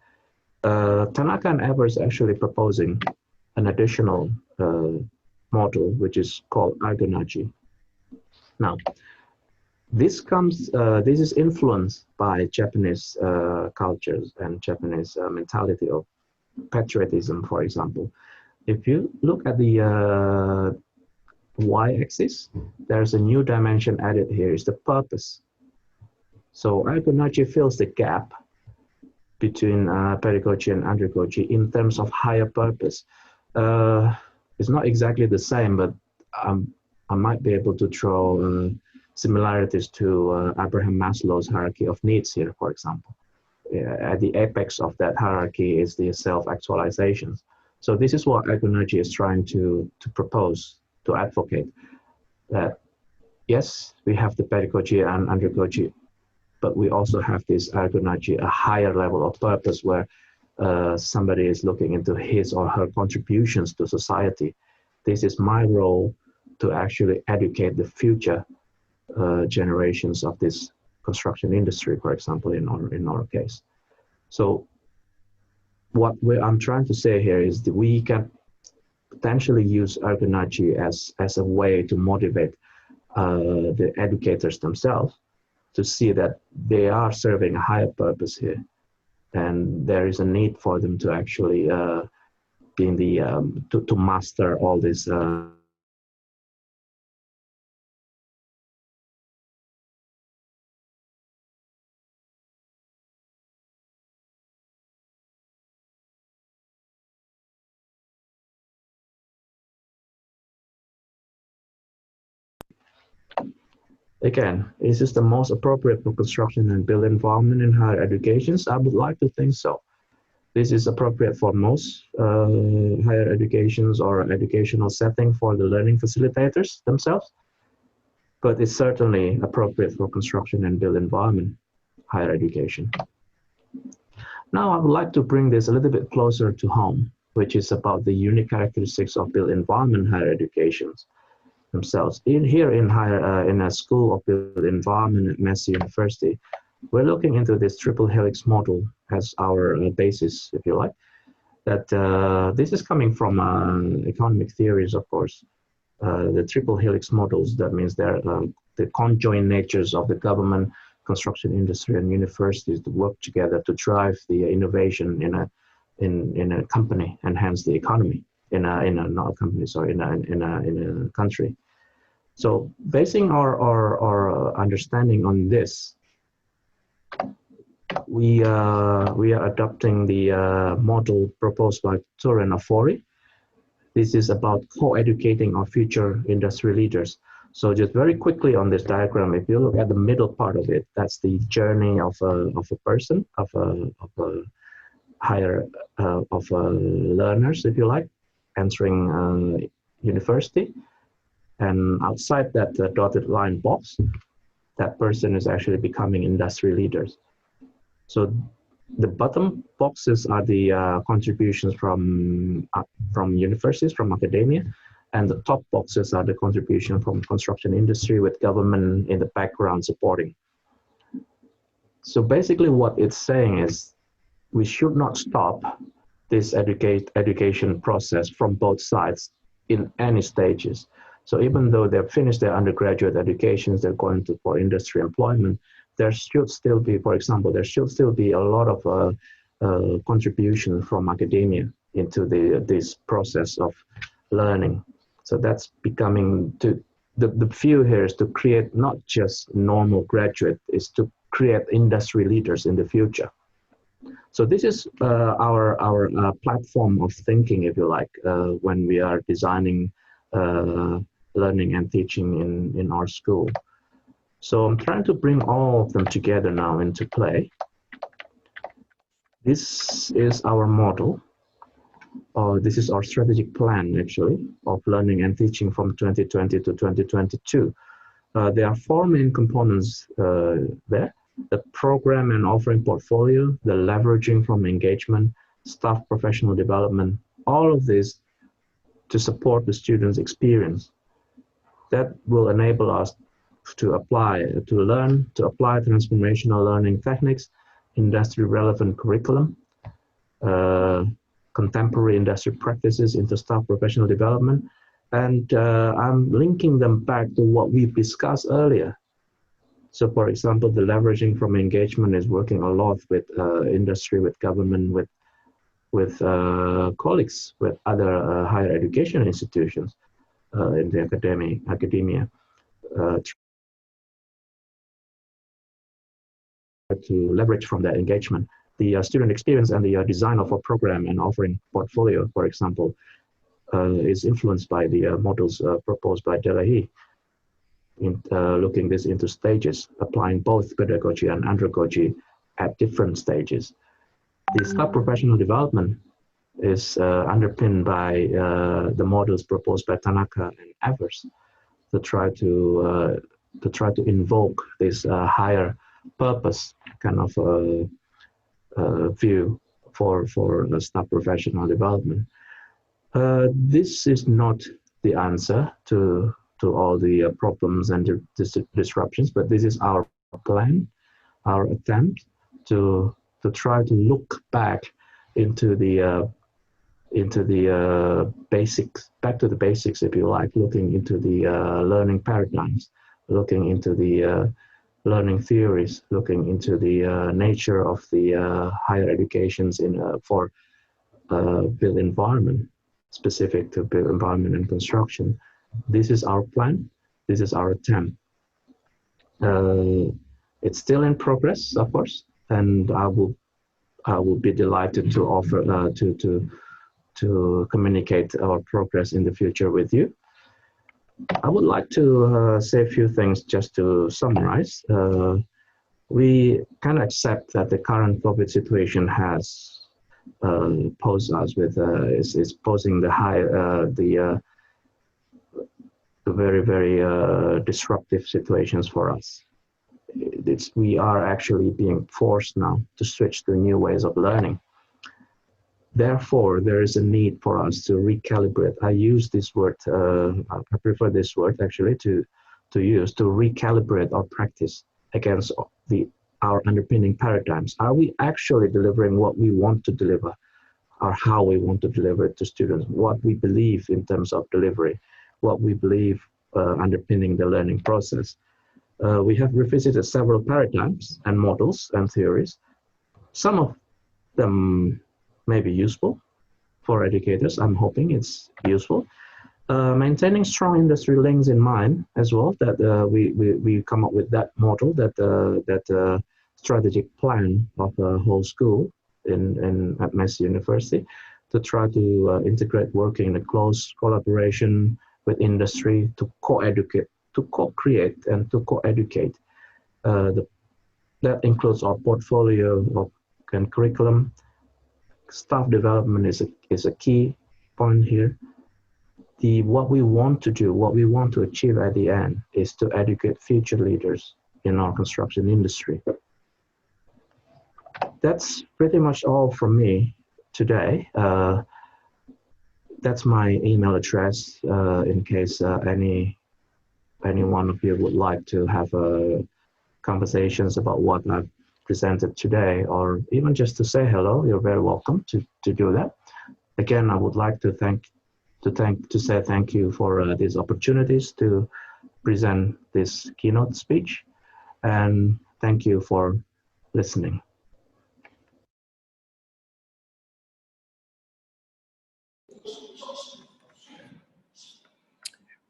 Tanaka and Evers actually proposing an additional model, which is called ergonagy. Now, this is influenced by Japanese cultures and Japanese mentality of patriotism, for example. If you look at the y-axis, there's a new dimension added here, is the purpose. So ergonagy fills the gap between pedagogy and andragogy in terms of higher purpose. It's not exactly the same, but I might be able to draw similarities to Abraham Maslow's hierarchy of needs here, for example. At the apex of that hierarchy is the self-actualization. So this is what ergonagy is trying to propose, to advocate, that yes, we have the pedagogy and andragogy, but we also have this ergonagy, a higher level of purpose where somebody is looking into his or her contributions to society. This is my role to actually educate the future generations of this construction industry, for example, in our case. So what I'm trying to say here is that we can potentially use ergonagy as a way to motivate the educators themselves to see that they are serving a higher purpose here, and there is a need for them to actually be in the to master all this. Again, is this the most appropriate for construction and built environment in higher education? I would like to think so. This is appropriate for most higher educations or educational setting for the learning facilitators themselves, but it's certainly appropriate for construction and built environment higher education. Now, I would like to bring this a little bit closer to home, which is about the unique characteristics of built environment higher educations themselves. Here in a school of built environment at Massey University, we're looking into this triple helix model as our basis, if you like. That this is coming from economic theories, of course. The triple helix models, that means they're the conjoined natures of the government, construction industry, and universities to work together to drive the innovation in a company and hence the economy in a not a company, sorry, in a country. So basing our understanding on this, we are adopting the model proposed by Turan Afori. This is about co-educating our future industry leaders. So just very quickly on this diagram, if you look at the middle part of it, that's the journey of a person, of a higher of learners, if you like, entering university. And outside that dotted line box, that person is actually becoming industry leaders. So the bottom boxes are the contributions from universities, from academia, and the top boxes are the contribution from construction industry with government in the background supporting. So basically what it's saying is we should not stop this education process from both sides in any stages. So even though they've finished their undergraduate educations, they're going for industry employment, there should still be, for example, there should still be a lot of contribution from academia into this process of learning. So that's becoming the view here is to create not just normal graduate, is to create industry leaders in the future. So this is our platform of thinking, if you like, when we are designing learning and teaching in our school. So I'm trying to bring all of them together now into play. This is our model. This is our strategic plan, actually, of learning and teaching from 2020 to 2022. There are four main components there: the program and offering portfolio, the leveraging from engagement, staff professional development, all of this to support the students' experience. That will enable us to apply transformational learning techniques, industry relevant curriculum, contemporary industry practices into staff professional development. And I'm linking them back to what we've discussed earlier. So for example, the leveraging from engagement is working a lot with industry, with government, with colleagues, with other higher education institutions in the academia. To leverage from that engagement. The student experience and the design of a program and offering portfolio, for example, is influenced by the models proposed by Delahaye in looking this into stages, applying both pedagogy and andragogy at different stages. The staff professional development is underpinned by the models proposed by Tanaka and Evers to try to invoke this higher purpose kind of view for the staff professional development. This is not the answer to all the problems and disruptions, but this is our plan, our attempt to try to look back into the basics, back to the basics, if you like, looking into the learning paradigms, looking into the learning theories, looking into the nature of the higher educations for built environment, specific to built environment and construction. This is our plan. This is our attempt. It's still in progress, of course, and I will be delighted to offer to communicate our progress in the future with you. I would like to say a few things just to summarize. We can accept that the current COVID situation has pose us with is posing the very disruptive situations for us. We are actually being forced now to switch to new ways of learning. Therefore, there is a need for us to recalibrate. I use this word, I prefer this word actually to use to recalibrate our practice against our underpinning paradigms. Are we actually delivering what we want to deliver, or how we want to deliver it to students, what we believe in terms of delivery, what we believe underpinning the learning process? We have revisited several paradigms and models and theories. Some of them may be useful for educators. I'm hoping it's useful. Maintaining strong industry links in mind as well, that we come up with that model, that strategic plan of a whole school at Massey University to try to integrate working in a close collaboration with industry to co-educate, to co-create, and to co-educate. That includes our portfolio of curriculum. Staff development is a key point here. What we want to do, what we want to achieve at the end is to educate future leaders in our construction industry. That's pretty much all from me today. That's my email address in case any one of you would like to have conversations about what I've presented today, or even just to say hello. You're very welcome to do that. Again, I would like to say thank you for these opportunities to present this keynote speech, and thank you for listening.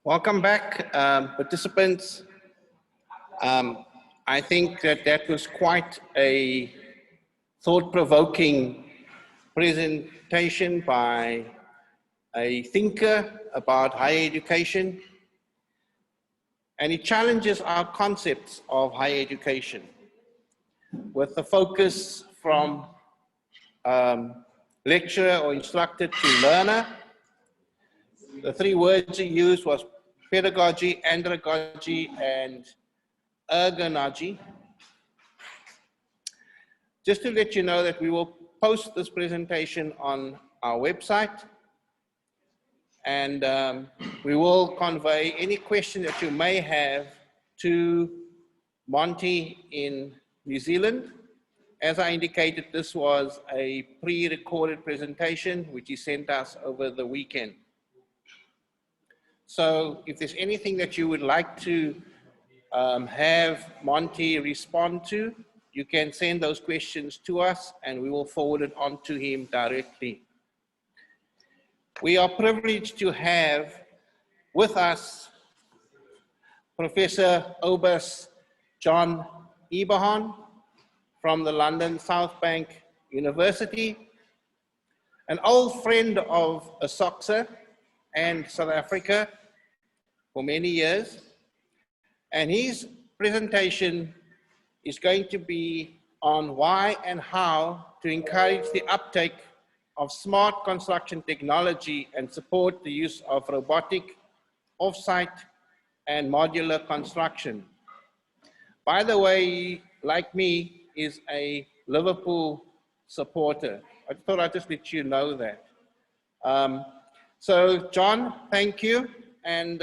Welcome back, participants. I think that was quite a thought-provoking presentation by a thinker about higher education, and it challenges our concepts of higher education with the focus from lecturer or instructor to learner. The three words he used was pedagogy, andragogy, and ergonology. Just to let you know that we will post this presentation on our website, and we will convey any question that you may have to Monty in New Zealand. As I indicated, this was a pre-recorded presentation which he sent us over the weekend. So if there's anything that you would like to have Monty respond to, you can send those questions to us and we will forward it on to him directly. We are privileged to have with us Professor Obus John Eberhorn from the London South Bank University, an old friend of Asocsa and South Africa for many years. And his presentation is going to be on why and how to encourage the uptake of smart construction technology and support the use of robotic, off-site, and modular construction. By the way, like me, is a Liverpool supporter. I thought I'd just let you know that. So John, thank you. And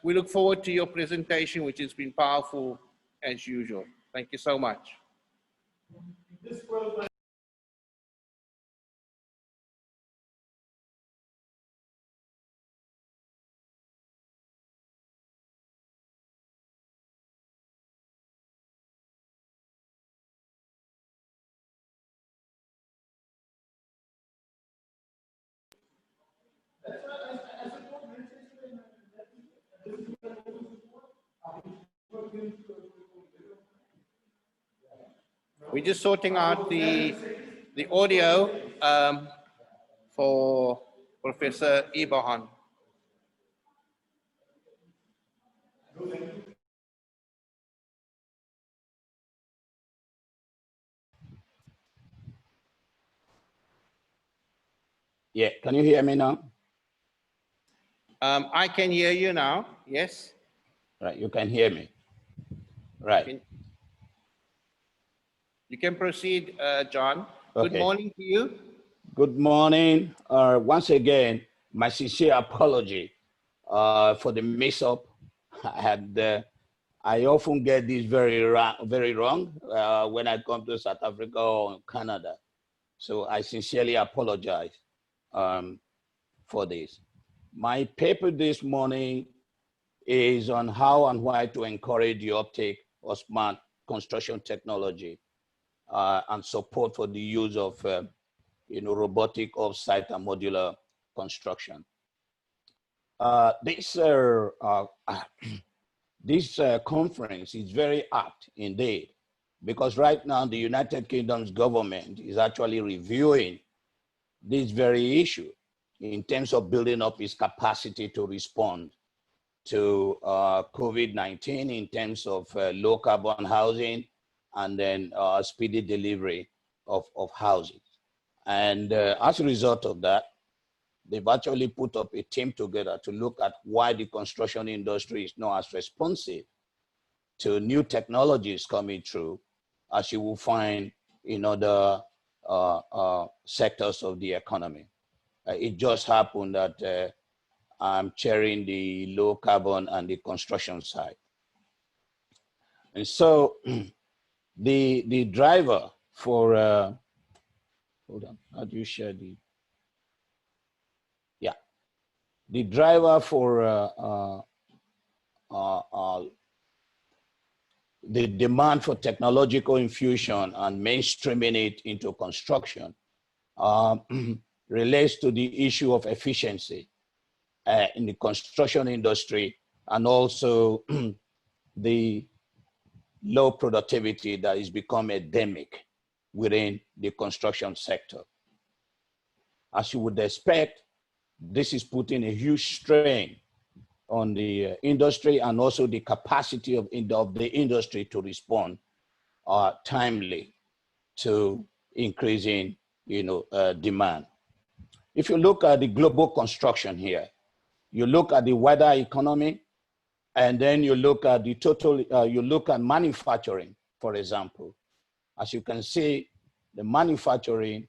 we look forward to your presentation, which has been powerful as usual. Thank you so much. We're just sorting out the audio for Professor Eberhorn. Yeah, can you hear me now? I can hear you now. Yes. Right, you can hear me. Right. You can proceed, John. Good Okay. morning to you. Good morning. Once again, my sincere apology for the mix-up. I often get this very wrong when I come to South Africa or Canada. So I sincerely apologize for this. My paper this morning is on how and why to encourage the uptake of smart construction technology and support for the use of robotic off-site and modular construction. This conference is very apt indeed, because right now the United Kingdom's government is actually reviewing this very issue in terms of building up its capacity to respond to COVID-19 in terms of low carbon housing and then speedy delivery of housing. And as a result of that, they've actually put up a team together to look at why the construction industry is not as responsive to new technologies coming through as you will find in other sectors of the economy. It just happened that I'm chairing the low carbon and the construction side. And so the driver for, hold on, how do you share the, yeah. The driver for the demand for technological infusion and mainstreaming it into construction relates to the issue of efficiency in the construction industry, and also the low productivity that has become endemic within the construction sector. As you would expect, this is putting a huge strain on the industry and also the capacity of the industry to respond timely to increasing demand. If you look at the global construction here, you look at the wider economy, and then you look at the total, you look at manufacturing, for example. As you can see, the manufacturing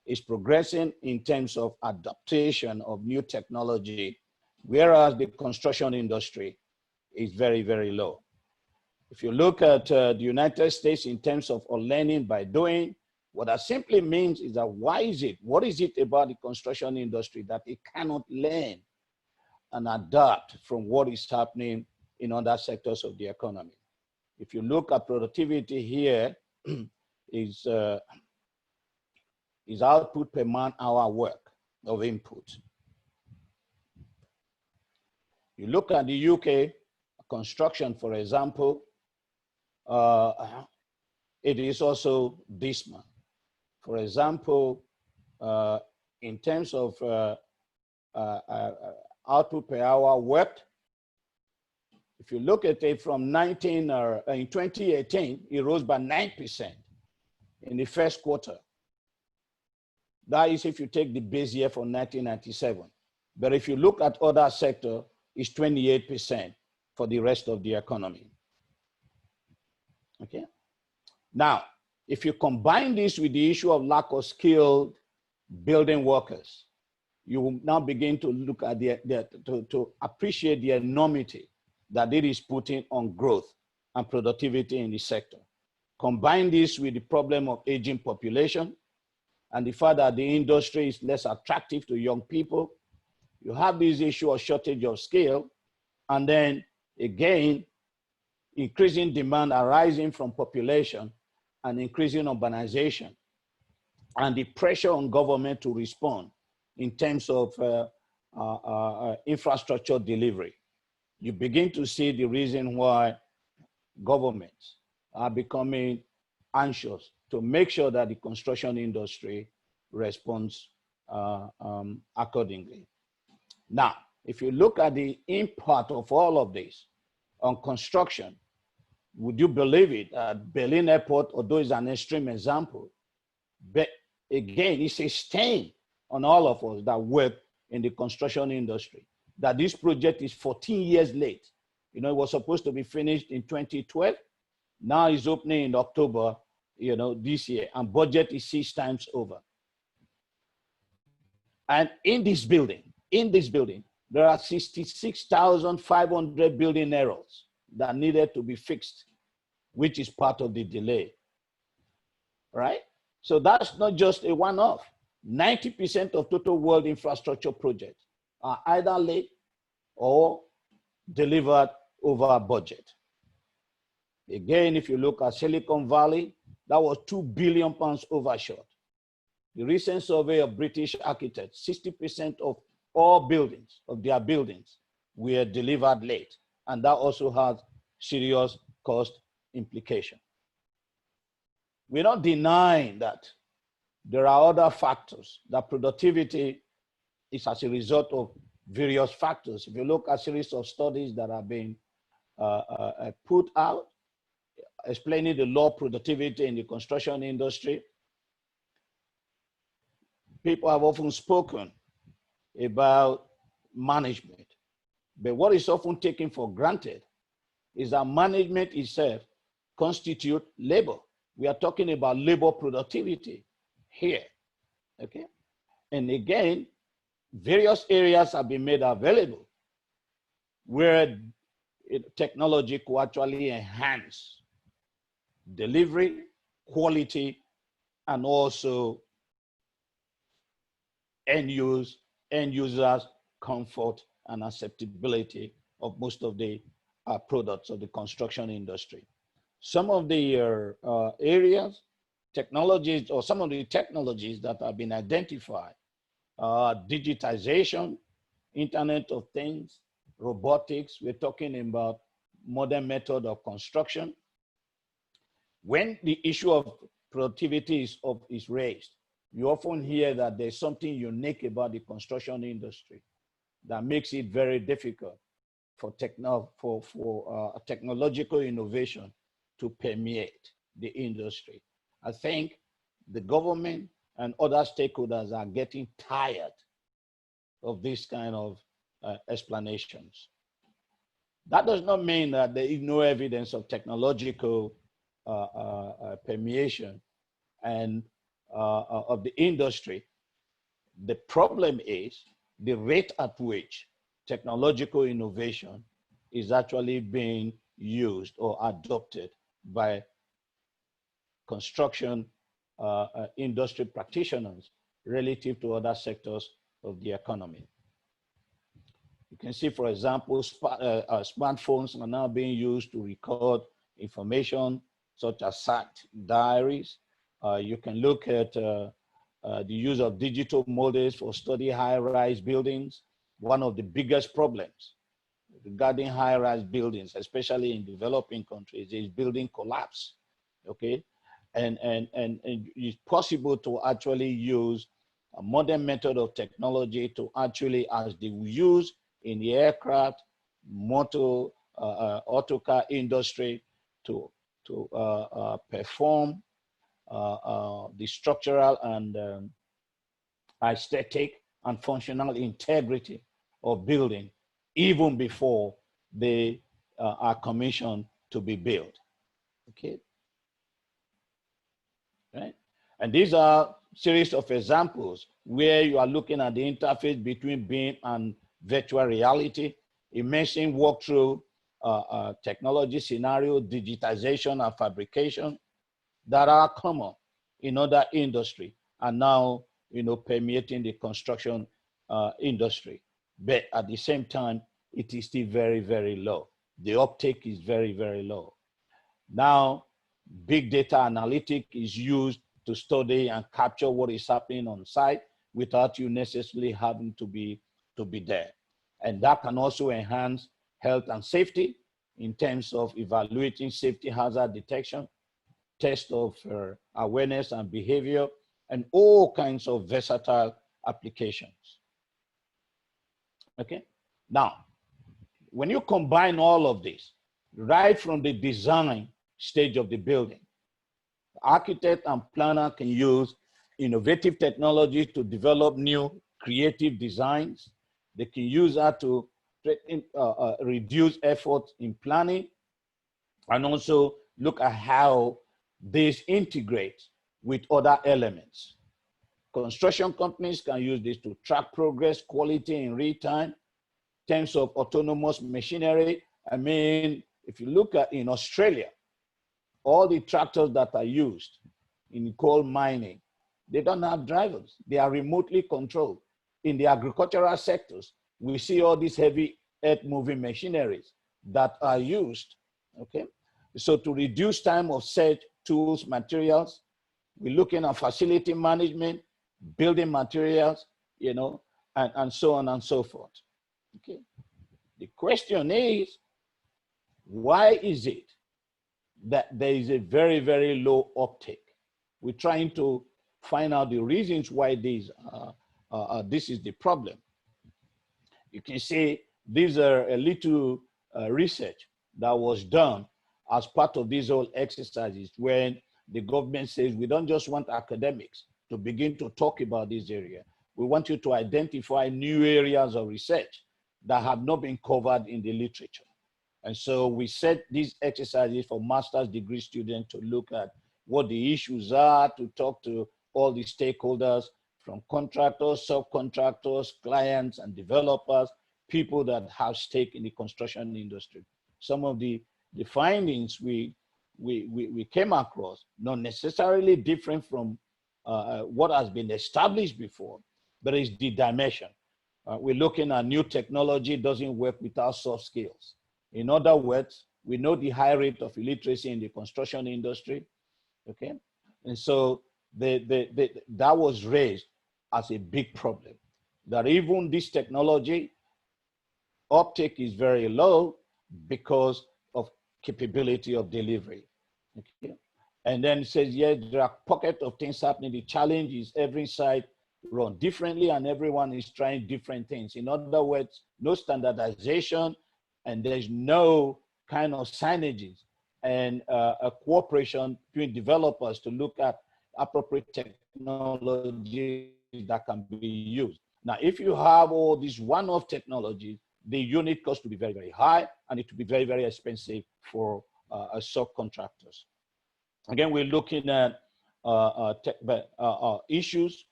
is progressing in terms of adaptation of new technology, whereas the construction industry is very, very low. If you look at the United States in terms of learning by doing, what that simply means is that what is it about the construction industry that it cannot learn and adapt from what is happening in other sectors of the economy? If you look at productivity here, is output per man hour work of input. You look at the UK construction, for example, it is also dismal. For example, in terms of output per hour worked, if you look at it from in 2018, it rose by 9% in the first quarter. That is if you take the base year for 1997. But if you look at other sector, it's 28% for the rest of the economy. Okay. Now, if you combine this with the issue of lack of skilled building workers, you will now begin to look at to appreciate the enormity that it is putting on growth and productivity in the sector. Combine this with the problem of aging population and the fact that the industry is less attractive to young people. You have this issue of shortage of skill, and then again, increasing demand arising from population and increasing urbanization, and the pressure on government to respond in terms of infrastructure delivery. You begin to see the reason why governments are becoming anxious to make sure that the construction industry responds accordingly. Now, if you look at the impact of all of this on construction, would you believe it? Berlin Airport, although it's an extreme example, but again, it's a stain on all of us that work in the construction industry, that this project is 14 years late. You know, it was supposed to be finished in 2012. Now it's opening in October, you know, this year, and budget is 6 times over. And in this building, there are 66,500 building errors that needed to be fixed, which is part of the delay, right? So that's not just a one-off. 90% of total world infrastructure projects are either late or delivered over budget. Again, if you look at Silicon Valley, that was £2 billion overshot. The recent survey of British architects, 60% of all buildings, of their buildings, were delivered late. And that also has serious cost implications. We're not denying that there are other factors, that productivity is as a result of various factors. If you look at a series of studies that have been put out, explaining the low productivity in the construction industry, people have often spoken about management. But what is often taken for granted is that management itself constitutes labor. We are talking about labor productivity here, okay? And again, various areas have been made available where technology could actually enhance delivery, quality, and also end users' comfort and acceptability of most of the products of the construction industry. Some of the areas, technologies, or some of the technologies that have been identified, digitization, Internet of Things, robotics, we're talking about modern method of construction. When the issue of productivity is raised, you often hear that there's something unique about the construction industry that makes it very difficult for technological innovation to permeate the industry. I think the government and other stakeholders are getting tired of this kind of explanations. That does not mean that there is no evidence of technological permeation and of the industry. The problem is the rate at which technological innovation is actually being used or adopted by construction industry practitioners relative to other sectors of the economy. You can see, for example, smartphones are now being used to record information such as site diaries. You can look at the use of digital models for study high-rise buildings. One of the biggest problems regarding high-rise buildings, especially in developing countries, is building collapse, okay? And it's possible to actually use a modern method of technology to actually, as they use in the aircraft, motor, autocar industry, to perform the structural and aesthetic and functional integrity of building even before they are commissioned to be built, okay? Right? And these are series of examples where you are looking at the interface between BIM and virtual reality, immersive walkthrough, technology scenario, digitization and fabrication that are common in other industry and now, you know, permeating the construction industry. But at the same time, it is still very, very low. The uptake is very, very low. Now, big data analytics is used to study and capture what is happening on site without you necessarily having to be there. And that can also enhance health and safety in terms of evaluating safety hazard detection, test of awareness and behavior, and all kinds of versatile applications. Okay, now, when you combine all of this, right from the design stage of the building, the architect and planner can use innovative technology to develop new creative designs. They can use that to reduce effort in planning, and also look at how this integrates with other elements. Construction companies can use this to track progress, quality in real time. In terms of autonomous machinery, I mean, if you look at in Australia, all the tractors that are used in coal mining, they don't have drivers. They are remotely controlled. In the agricultural sectors, we see all these heavy earth-moving machineries that are used, okay? So to reduce time of search, tools, materials, we're looking at facility management, building materials, you know, and so on and so forth, okay? The question is, why is it that there is a very, very low uptake? We're trying to find out the reasons why this is the problem. You can see these are a little research that was done as part of these whole exercises when the government says we don't just want academics to begin to talk about this area. We want you to identify new areas of research that have not been covered in the literature. And so we set these exercises for master's degree students to look at what the issues are, to talk to all the stakeholders from contractors, subcontractors, clients, and developers, people that have stake in the construction industry. Some of the findings we came across, not necessarily different from what has been established before, but it's the dimension. We're looking at new technology doesn't work without soft skills. In other words, we know the high rate of illiteracy in the construction industry, okay? And so that was raised as a big problem, that even this technology uptake is very low because of capability of delivery, okay? And then it says, yeah, there are pockets of things happening. The challenge is every site run differently and everyone is trying different things. In other words, no standardization, and there's no kind of synergies and a cooperation between developers to look at appropriate technology that can be used. Now, if you have all these one-off technologies, the unit cost to be very, very high, and it will be very, very expensive for subcontractors. Again, we're looking at issues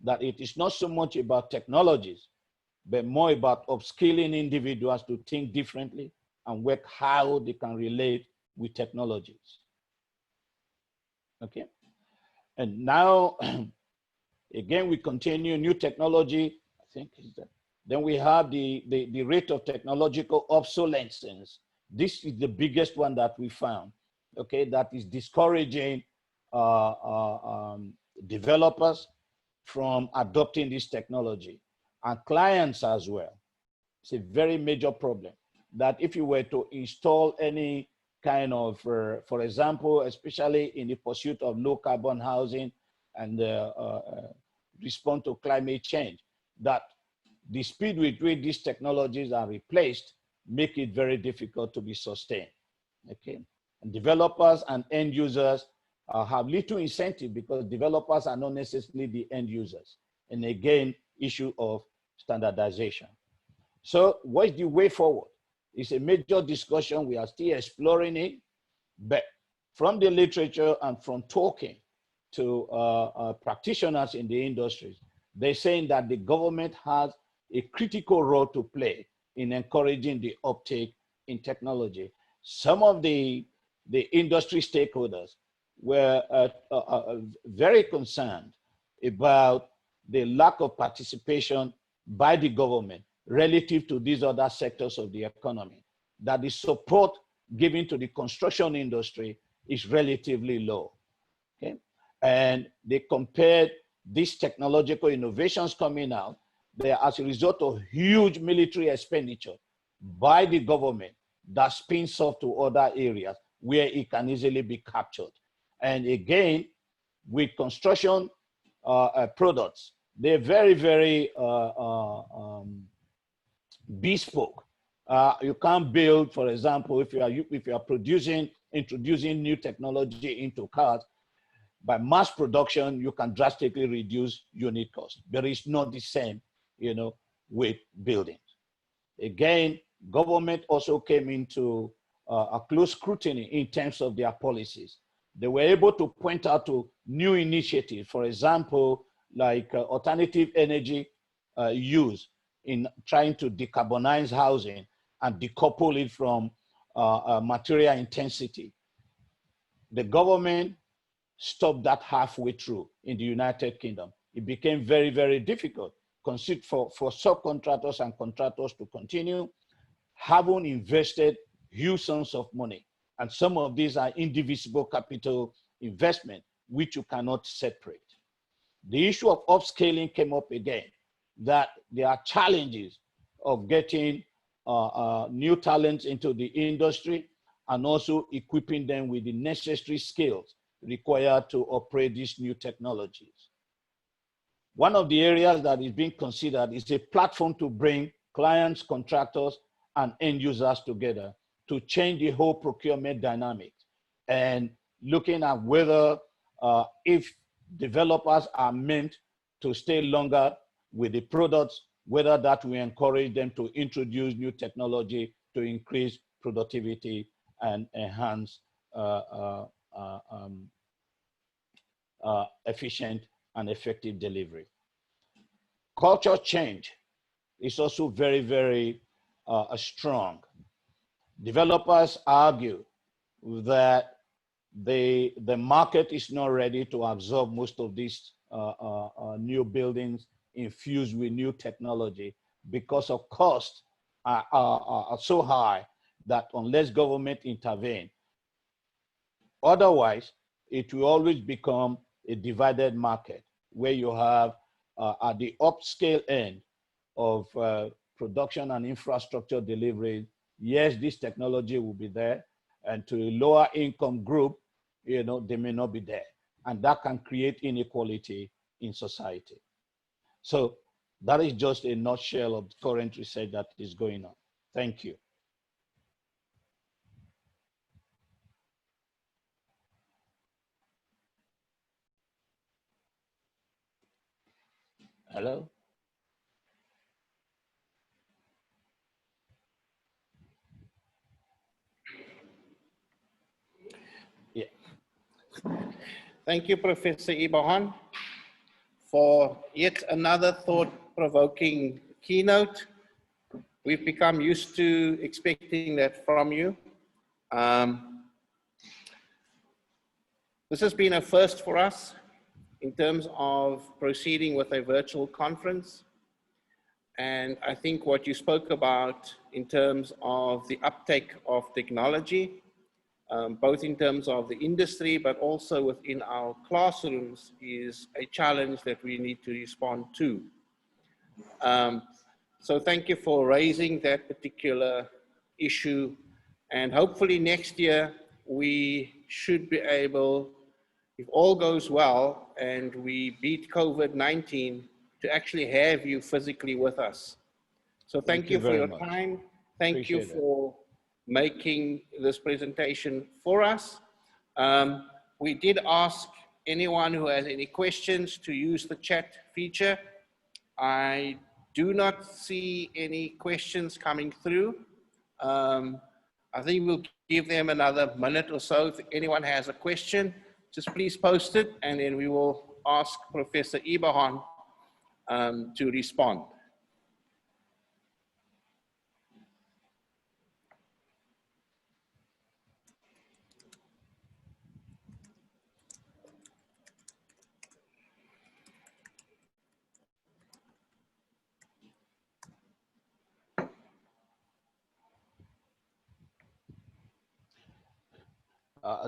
that it is not so much about technologies, but more about upskilling individuals to think differently and work how they can relate with technologies. Okay, and now, again, we continue new technology, I think is that. Then we have the rate of technological obsolescence. This is the biggest one that we found, okay, that is discouraging developers from adopting this technology, and clients as well. It's a very major problem that if you were to install any kind of, for example, especially in the pursuit of low carbon housing and respond to climate change, that the speed with which these technologies are replaced make it very difficult to be sustained, okay? And developers and end users have little incentive because developers are not necessarily the end users. And again, issue of standardization. So what's the way forward? It's a major discussion. We are still exploring it, but from the literature and from talking to practitioners in the industries, they're saying that the government has a critical role to play in encouraging the uptake in technology. Some of the industry stakeholders were very concerned about the lack of participation by the government relative to these other sectors of the economy, that the support given to the construction industry is relatively low, okay? And they compared these technological innovations coming out, they are as a result of huge military expenditure by the government that spins off to other areas where it can easily be captured. And again, with construction products, they're very, very bespoke. You can't build, for example, if you are introducing new technology into cars, by mass production, you can drastically reduce unit cost, but it's not the same, you know, with buildings. Again, government also came into a close scrutiny in terms of their policies. They were able to point out to new initiatives, for example, like alternative energy use in trying to decarbonize housing and decouple it from material intensity. The government stopped that halfway through in the United Kingdom. It became very, very difficult for subcontractors and contractors to continue, having invested huge sums of money. And some of these are indivisible capital investment, which you cannot separate. The issue of upscaling came up again, that there are challenges of getting new talents into the industry and also equipping them with the necessary skills required to operate these new technologies. One of the areas that is being considered is a platform to bring clients, contractors, and end users together to change the whole procurement dynamics, and looking at whether if developers are meant to stay longer with the products, whether that will encourage them to introduce new technology to increase productivity and enhance efficient and effective delivery. Culture change is also very, very strong. Developers argue that the market is not ready to absorb most of these new buildings infused with new technology because of costs are so high that unless government intervene, otherwise it will always become a divided market where you have at the upscale end of production and infrastructure delivery, yes, this technology will be there, and to a lower income group, you know, they may not be there. And that can create inequality in society. So that is just a nutshell of the current research that is going on. Thank you. Hello? Yeah. Thank you, Professor Ibahan, for yet another thought-provoking keynote. We've become used to expecting that from you. This has been a first for us in terms of proceeding with a virtual conference. And I think what you spoke about in terms of the uptake of technology, both in terms of the industry, but also within our classrooms, is a challenge that we need to respond to. So thank you for raising that particular issue. And hopefully next year, we should be able, if all goes well and we beat COVID-19, to actually have you physically with us. So thank you for your time. Thank you for making this presentation for us. We did ask anyone who has any questions to use the chat feature. I do not see any questions coming through. I think we'll give them another minute or so. If anyone has a question, just please post it, and then we will ask Professor Ibahan to respond.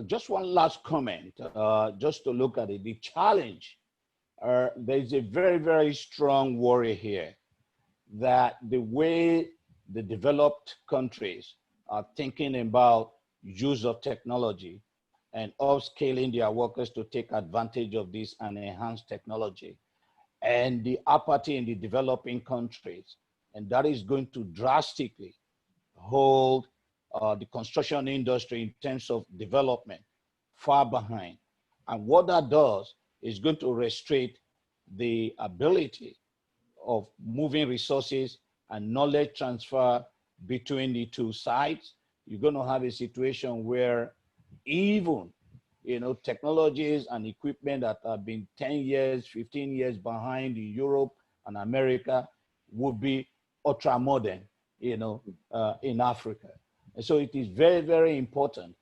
Just one last comment, just to look at it. The challenge, there's a very, very strong worry here that the way the developed countries are thinking about use of technology and upscaling their workers to take advantage of this and enhance technology, and the apathy in the developing countries, and that is going to drastically hold the construction industry in terms of development far behind. And what that does is going to restrict the ability of moving resources and knowledge transfer between the two sides. You're going to have a situation where even, technologies and equipment that have been 10 years, 15 years behind in Europe and America would be ultra modern, in Africa. And so it is very, very important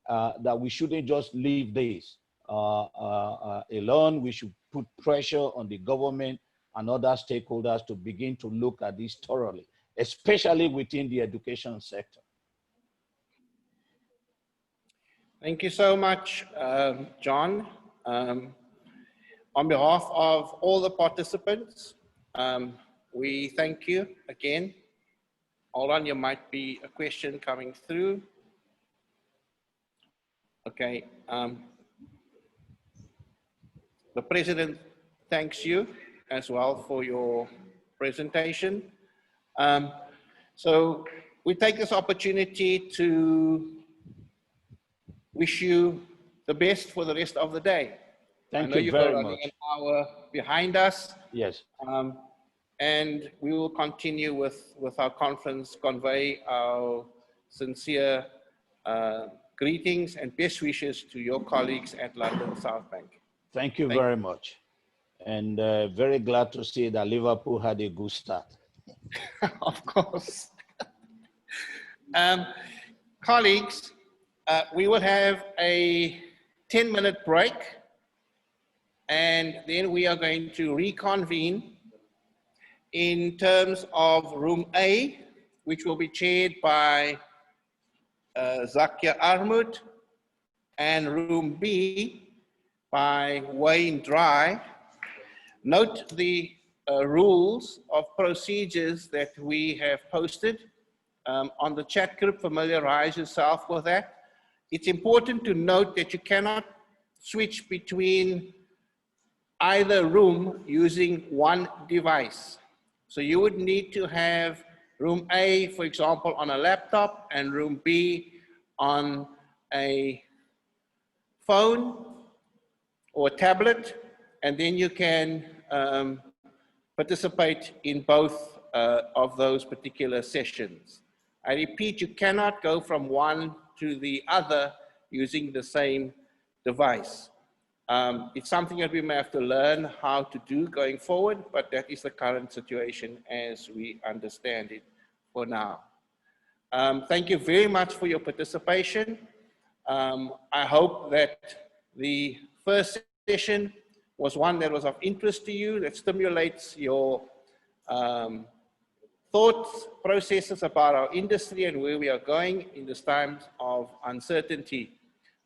that we shouldn't just leave this alone. We should put pressure on the government and other stakeholders to begin to look at this thoroughly, especially within the education sector. Thank you so much, John. On behalf of all the participants, we thank you again. Hold on, there might be a question coming through. Okay. The President thanks you as well for your presentation. So we take this opportunity to wish you the best for the rest of the day. Thank you very much. An hour behind us. Yes. And we will continue with our conference, convey our sincere greetings and best wishes to your colleagues at London South Bank. Thank you very much. And very glad to see that Liverpool had a good start. Of course. Colleagues, we will have a 10-minute break, and then we are going to reconvene in terms of room A, which will be chaired by Zakia Armut, and room B by Wayne Dry. Note the rules of procedures that we have posted on the chat group. Familiarize yourself with that. It's important to note that you cannot switch between either room using one device. So you would need to have room A, for example, on a laptop, and room B on a phone or tablet, and then you can participate in both of those particular sessions. I repeat, you cannot go from one to the other using the same device. It's something that we may have to learn how to do going forward, but that is the current situation as we understand it for now. Thank you very much for your participation. I hope that the first session was one that was of interest to you, that stimulates your thoughts, processes about our industry and where we are going in this times of uncertainty.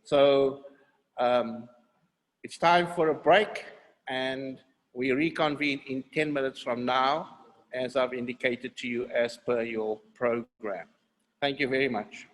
So it's time for a break, and we reconvene in 10 minutes from now, as I've indicated to you as per your program. Thank you very much.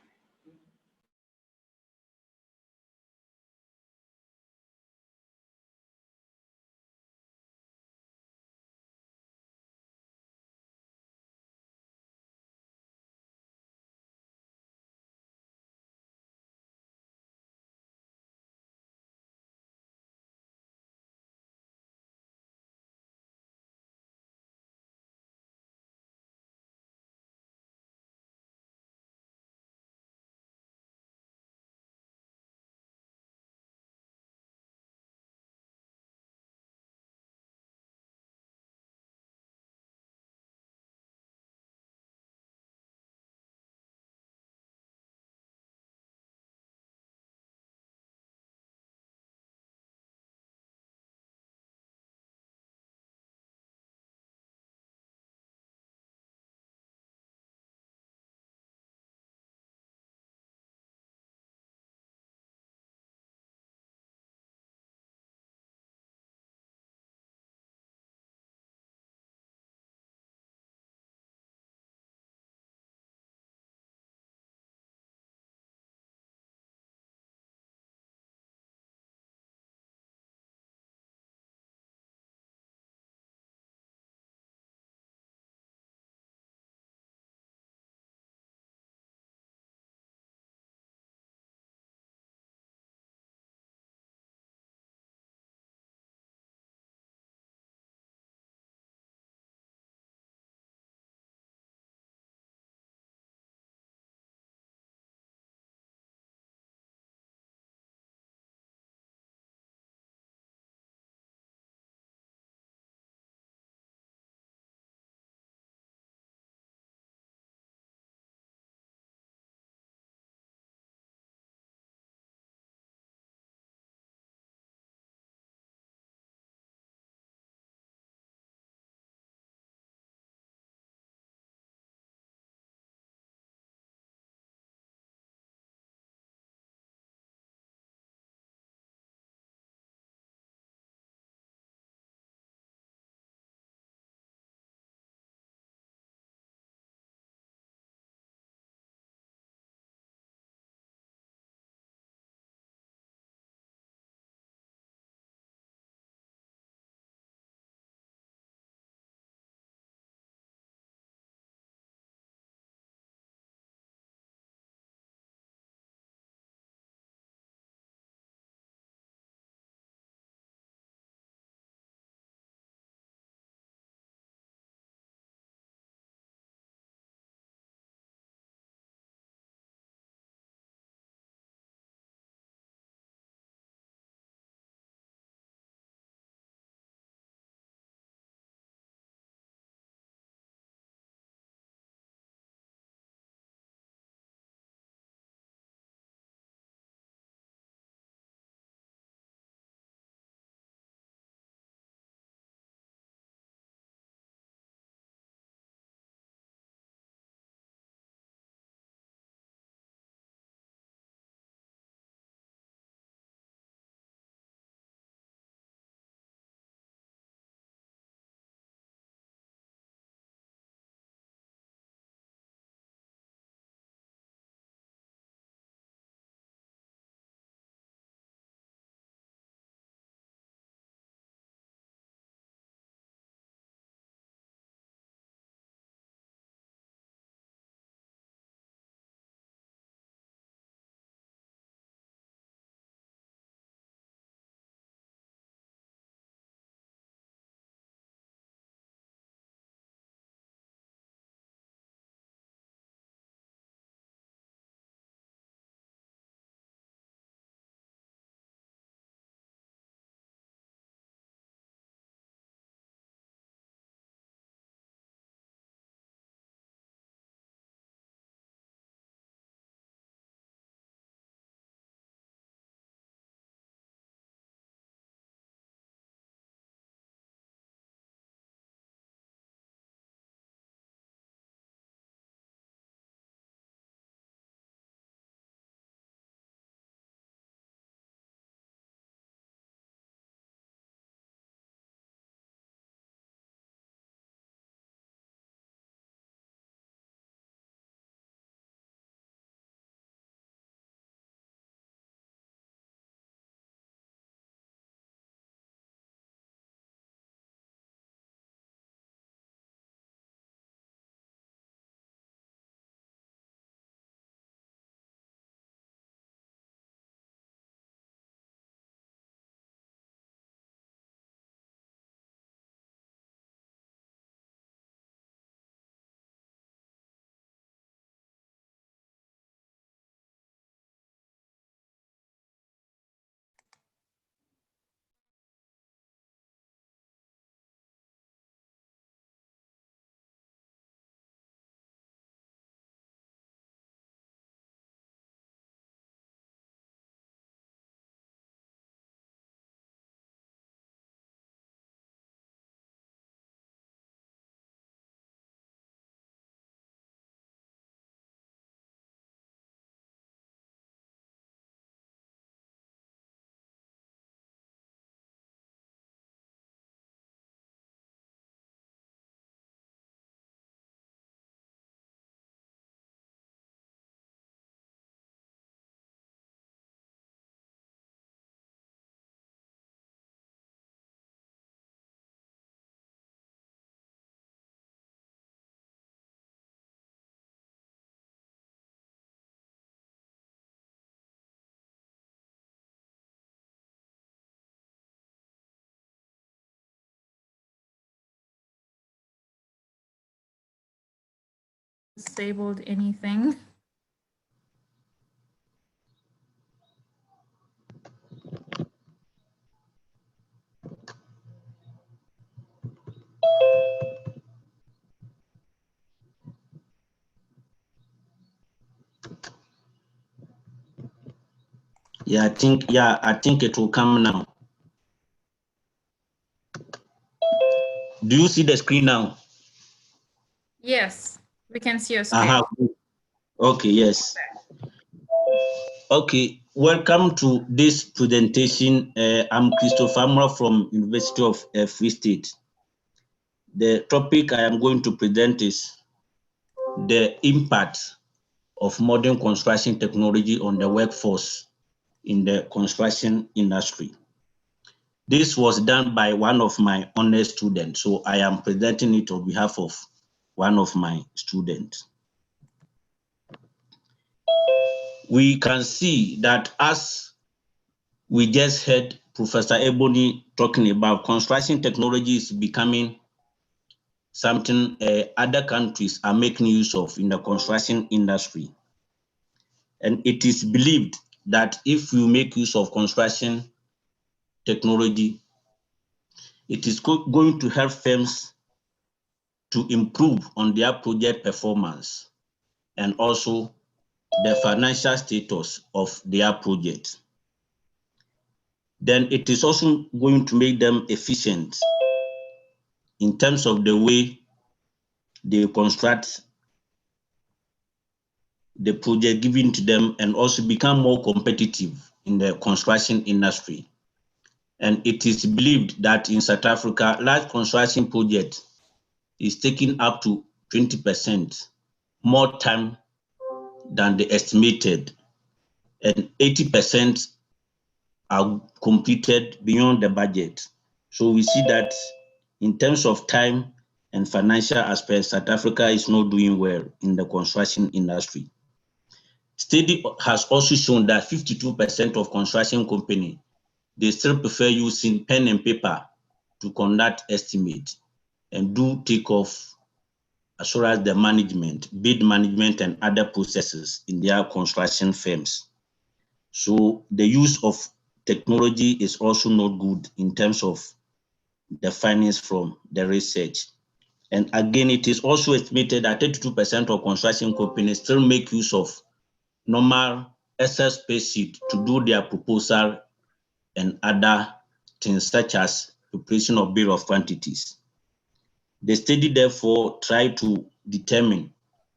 disabled anything. Yeah, I think it will come now. Do you see the screen now? Yes, we can see your screen. Okay, yes. Okay, welcome to this presentation. I'm Christopher Mura from University of Free State. The topic I am going to present is the impact of modern construction technology on the workforce in the construction industry. This was done by one of my honor students, so I am presenting it on behalf of one of my students. We can see that as we just heard Professor Ebony talking about, construction technology is becoming something other countries are making use of in the construction industry. And it is believed that if you make use of construction technology, it is going to help firms to improve on their project performance and also the financial status of their project. Then it is also going to make them efficient in terms of the way they construct the project given to them and also become more competitive in the construction industry. And it is believed that in South Africa, large construction project is taking up to 20% more time than the estimated, and 80% are completed beyond the budget. So we see that in terms of time and financial aspects, South Africa is not doing well in the construction industry. Study has also shown that 52% of construction companies, they still prefer using pen and paper to conduct estimates and do takeoff as well as the management, bid management and other processes in their construction firms. So the use of technology is also not good in terms of the findings from the research. And again, it is also estimated that 32% of construction companies still make use of normal Excel spreadsheet to do their proposal and other things such as preparation of bill of quantities. The study therefore tried to determine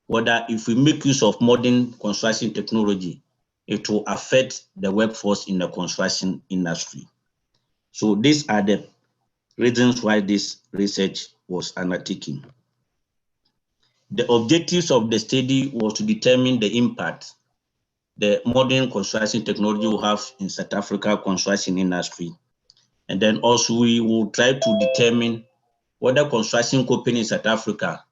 whether if we make use of modern construction technology, it will affect the workforce in the construction industry. So these are the reasons why this research was undertaken. The objectives of the study was to determine the impact the modern construction technology will have in South Africa construction industry. And then also we will try to determine whether construction companies in South Africa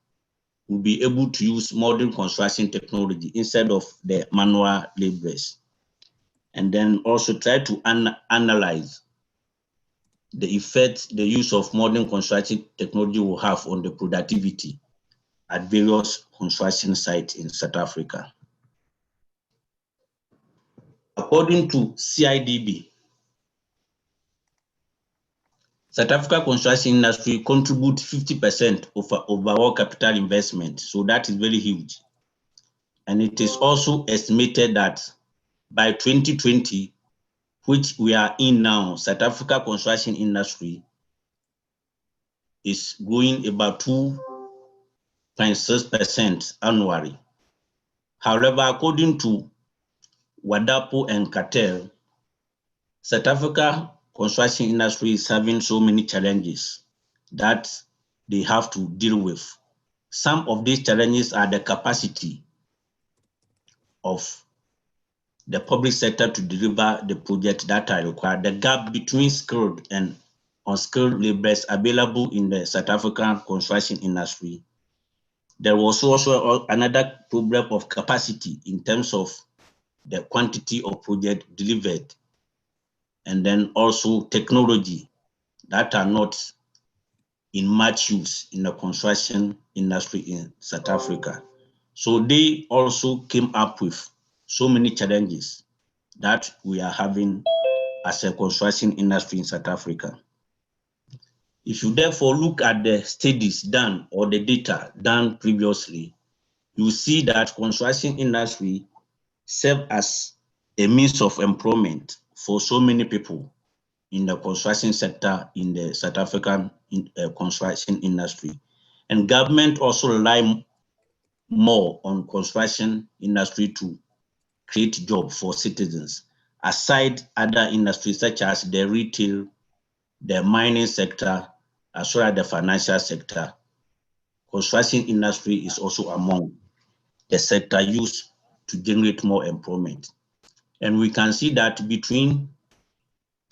will be able to use modern construction technology instead of the manual laborers. And then also try to analyze the effect the use of modern construction technology will have on the productivity at various construction sites in South Africa. According to CIDB, South Africa construction industry contributes 50% of overall capital investment, so that is very huge. And it is also estimated that by 2020, which we are in now, South Africa construction industry is growing about 2.6% annually. However, according to Wadapo and Cartel, South Africa construction industry is having so many challenges that they have to deal with. Some of these challenges are the capacity of the public sector to deliver the projects that are required, the gap between skilled and unskilled laborers available in the South African construction industry. There was also another problem of capacity in terms of the quantity of project delivered, and then also technology that are not in much use in the construction industry in South Africa. So they also came up with so many challenges that we are having as a construction industry in South Africa. If you therefore look at the studies done or the data done previously, you see that construction industry serve as a means of employment for so many people in the construction sector in the South African construction industry. And government also rely more on construction industry to create jobs for citizens, aside other industries such as the retail, the mining sector, as well as the financial sector. Construction industry is also among the sector used to generate more employment. And we can see that between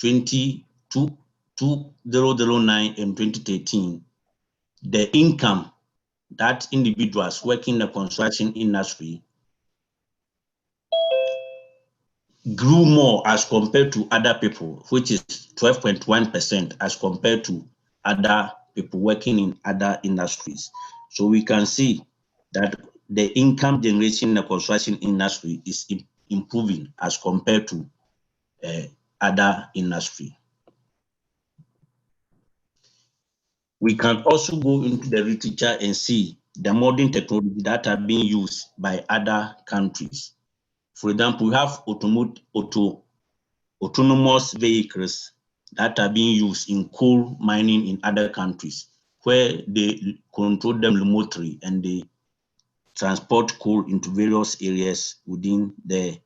2009 and 2013, the income that individuals working in the construction industry grew more as compared to other people, which is 12.1% as compared to other people working in other industries. So we can see that the income generation in the construction industry is improving as compared to other industry. We can also go into the literature and see the modern technology that are being used by other countries. For example, we have autonomous vehicles that are being used in coal mining in other countries, where they control them remotely and they transport coal into various areas within the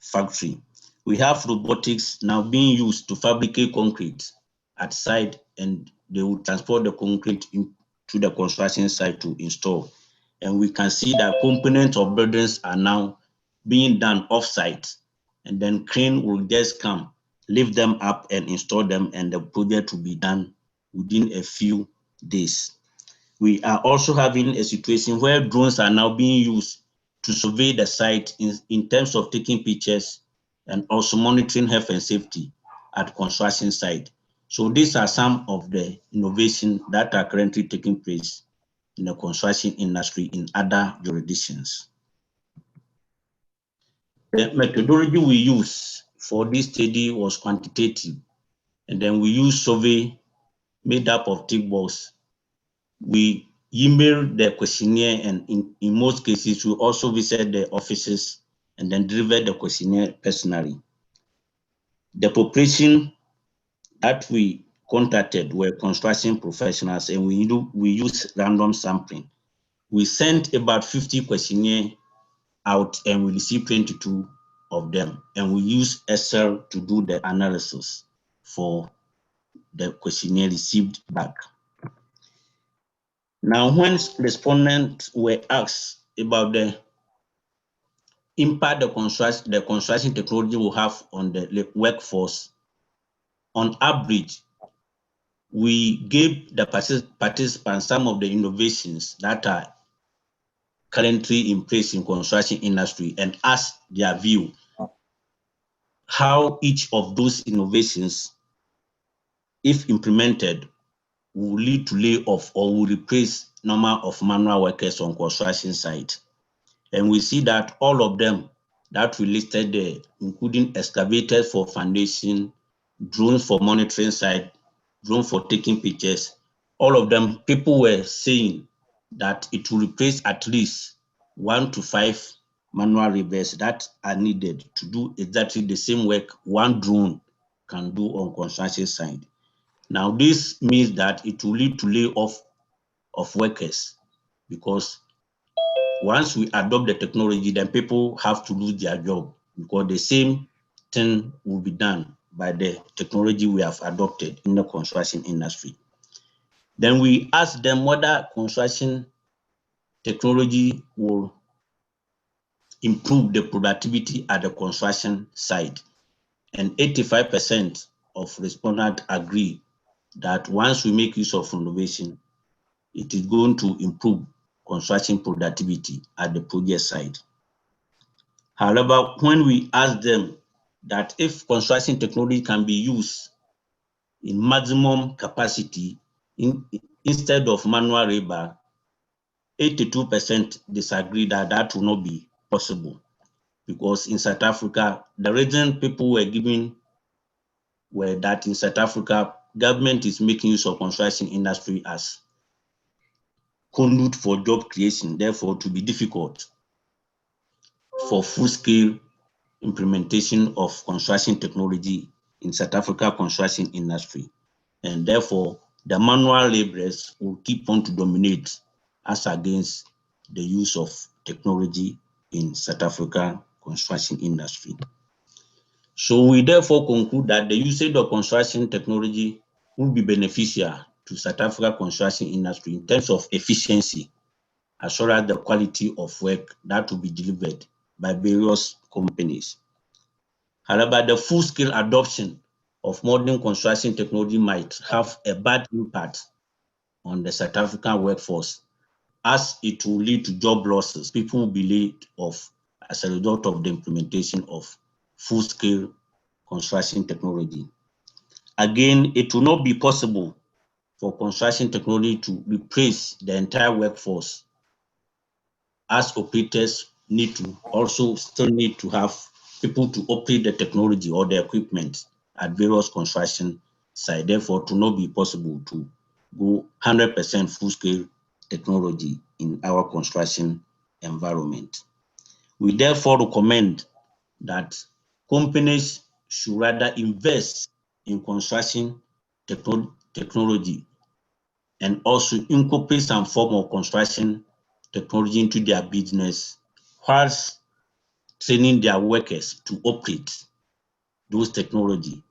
factory. We have robotics now being used to fabricate concrete at site, and they will transport the concrete into the construction site to install. And we can see that components of buildings are now being done off-site, and then crane will just come, lift them up and install them, and the project will be done within a few days. We are also having a situation where drones are now being used to survey the site in terms of taking pictures and also monitoring health and safety at construction site. So these are some of the innovations that are currently taking place in the construction industry in other jurisdictions. The methodology we use for this study was quantitative, and then we use survey made up of tick box. We email the questionnaire, and in most cases, we also visit the offices and then deliver the questionnaire personally. The population that we contacted were construction professionals, and we use random sampling. We sent about 50 questionnaires out, and we received 22 of them, and we use Excel to do the analysis for the questionnaire received back. Now, when respondents were asked about the impact the construction technology will have on the workforce, on average, we gave the participants some of the innovations that are currently in place in construction industry and asked their view how each of those innovations, if implemented, will lead to layoff or will replace number of manual workers on construction site. And we see that all of them that we listed there, including excavators for foundation, drones for monitoring site, drones for taking pictures, all of them, people were saying that it will replace at least 1 to 5 manual laborers that are needed to do exactly the same work one drone can do on construction site. Now, this means that it will lead to layoff of workers, because once we adopt the technology, then people have to lose their job, because the same thing will be done by the technology we have adopted in the construction industry. Then we ask them whether construction technology will improve the productivity at the construction site. And 85% of respondents agree that once we make use of innovation, it is going to improve construction productivity at the project site. However, when we ask them that if construction technology can be used in maximum capacity instead of manual labor, 82% disagree that that will not be possible, because in South Africa, the reason people were giving were that in South Africa, government is making use of construction industry as conduit for job creation, therefore to be difficult for full-scale implementation of construction technology in South Africa construction industry. And therefore, the manual laborers will keep on to dominate as against the use of technology in South Africa construction industry. So we therefore conclude that the usage of construction technology will be beneficial to South Africa construction industry in terms of efficiency, as well as the quality of work that will be delivered by various companies. However, the full-scale adoption of modern construction technology might have a bad impact on the South African workforce, as it will lead to job losses. People will be laid off as a result of the implementation of full-scale construction technology. Again, it will not be possible for construction technology to replace the entire workforce, as operators still need to have people to operate the technology or the equipment at various construction sites. Therefore, it will not be possible to go 100% full-scale technology in our construction environment. We therefore recommend that companies should rather invest in construction technology and also incorporate some form of construction technology into their business, whilst training their workers to operate those technology,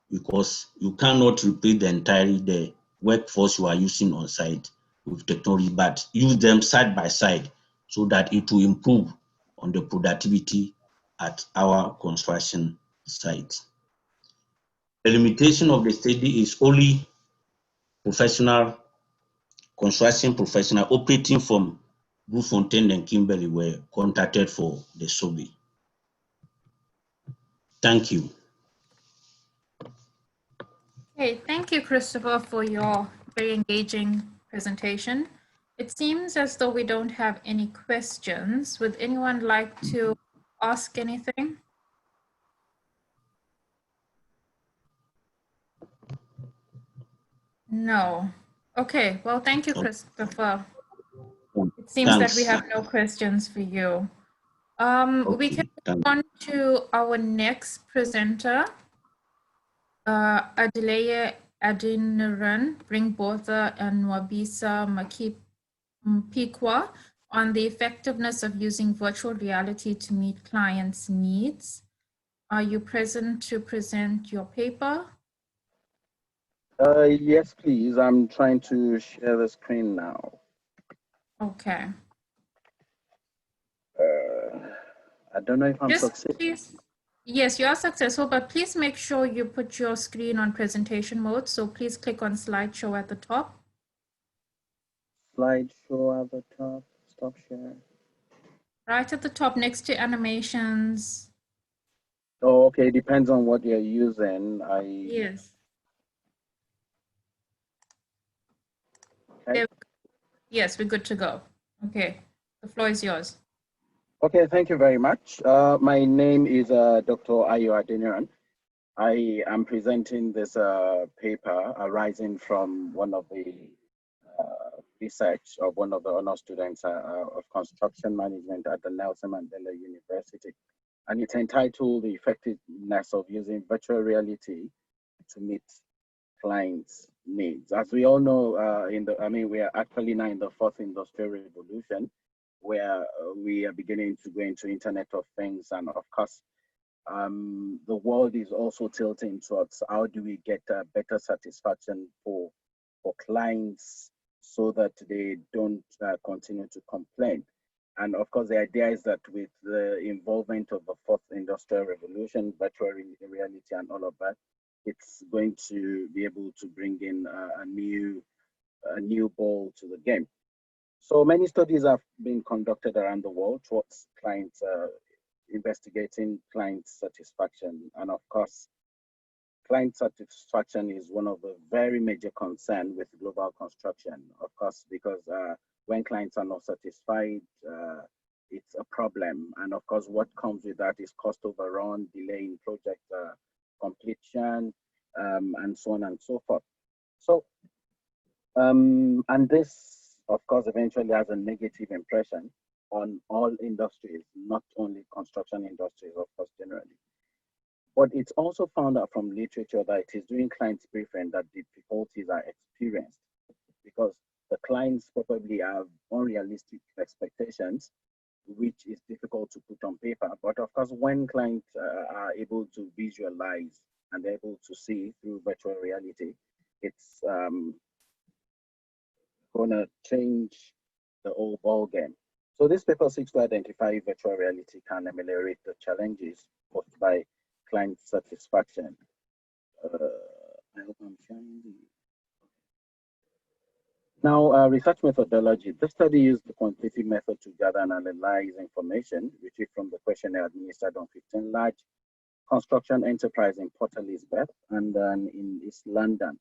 because you cannot replace the workforce you are using on site with technology, but use them side by side so that it will improve on the productivity at our construction sites. The limitation of the study is only construction professional operating from Bloemfontein and Kimberley were contacted for the survey. Thank you. Okay, thank you, Christopher, for your very engaging presentation. It seems as though we don't have any questions. Would anyone like to ask anything? No. Okay, well, thank you, Christopher. It seems that we have no questions for you. We can move on to our next presenter, Adeleye Adeniran Bringbotha and Nwabisa Mpikwa on the effectiveness of using virtual reality to meet clients' needs. Are you present to present your paper? Yes, please. I'm trying to share the screen now. Okay. I don't know if I'm successful. Yes, you are successful, but please make sure you put your screen on presentation mode. So please click on slideshow at the top. Slideshow at the top, stop share. Right at the top next to animations. Oh, okay, depends on what you're using. Yes. Okay. Yes, we're good to go. Okay, the floor is yours. Okay, thank you very much. My name is Dr. Ayo Adeniran. I am presenting this paper arising from one of the research of one of the honor students of construction management at the Nelson Mandela University. And it's entitled The Effectiveness of Using Virtual Reality to Meet Clients' Needs. As we all know, we are actually now in the fourth industrial revolution, where we are beginning to go into Internet of Things. And of course, the world is also tilting towards how do we get better satisfaction for clients so that they don't continue to complain. And of course, the idea is that with the involvement of the fourth industrial revolution, virtual reality and all of that, it's going to be able to bring in a new ball to the game. So many studies have been conducted around the world towards clients investigating client satisfaction. And of course, client satisfaction is one of the very major concern with global construction, of course, because when clients are not satisfied, it's a problem. And of course, what comes with that is cost overrun, delay in project completion, and so on and so forth. So, and this, of course, eventually has a negative impression on all industries, not only construction industries, of course, generally. But it's also found out from literature that it is during client briefing that difficulties are experienced because the clients probably have unrealistic expectations, which is difficult to put on paper. But of course, when clients are able to visualize and able to see through virtual reality, it's going to change the whole ball game. So this paper seeks to identify if virtual reality can ameliorate the challenges posed by client satisfaction. I hope I'm sharing the... Now, research methodology. This study used the quantitative method to gather and analyze information retrieved from the questionnaire administered on 15 large construction enterprise in Port Elizabeth and then in East London.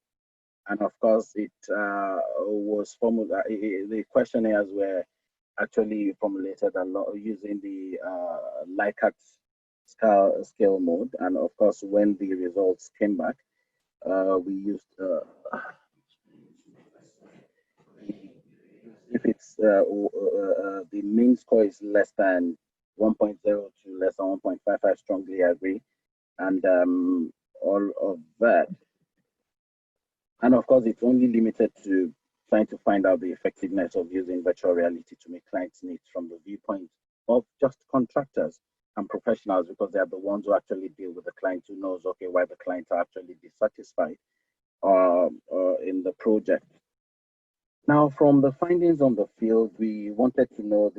And of course, it was formulated, the questionnaires were actually formulated a lot using the Likert scale mode. And of course, when the results came back, we used if it's the mean score is less than 1.0 to less than 1.55, strongly agree, and all of that. And of course, it's only limited to trying to find out the effectiveness of using virtual reality to meet clients' needs from the viewpoint of just contractors and professionals, because they are the ones who actually deal with the clients, who knows, okay, why the clients are actually dissatisfied in the project. Now, from the findings on the field, we wanted to know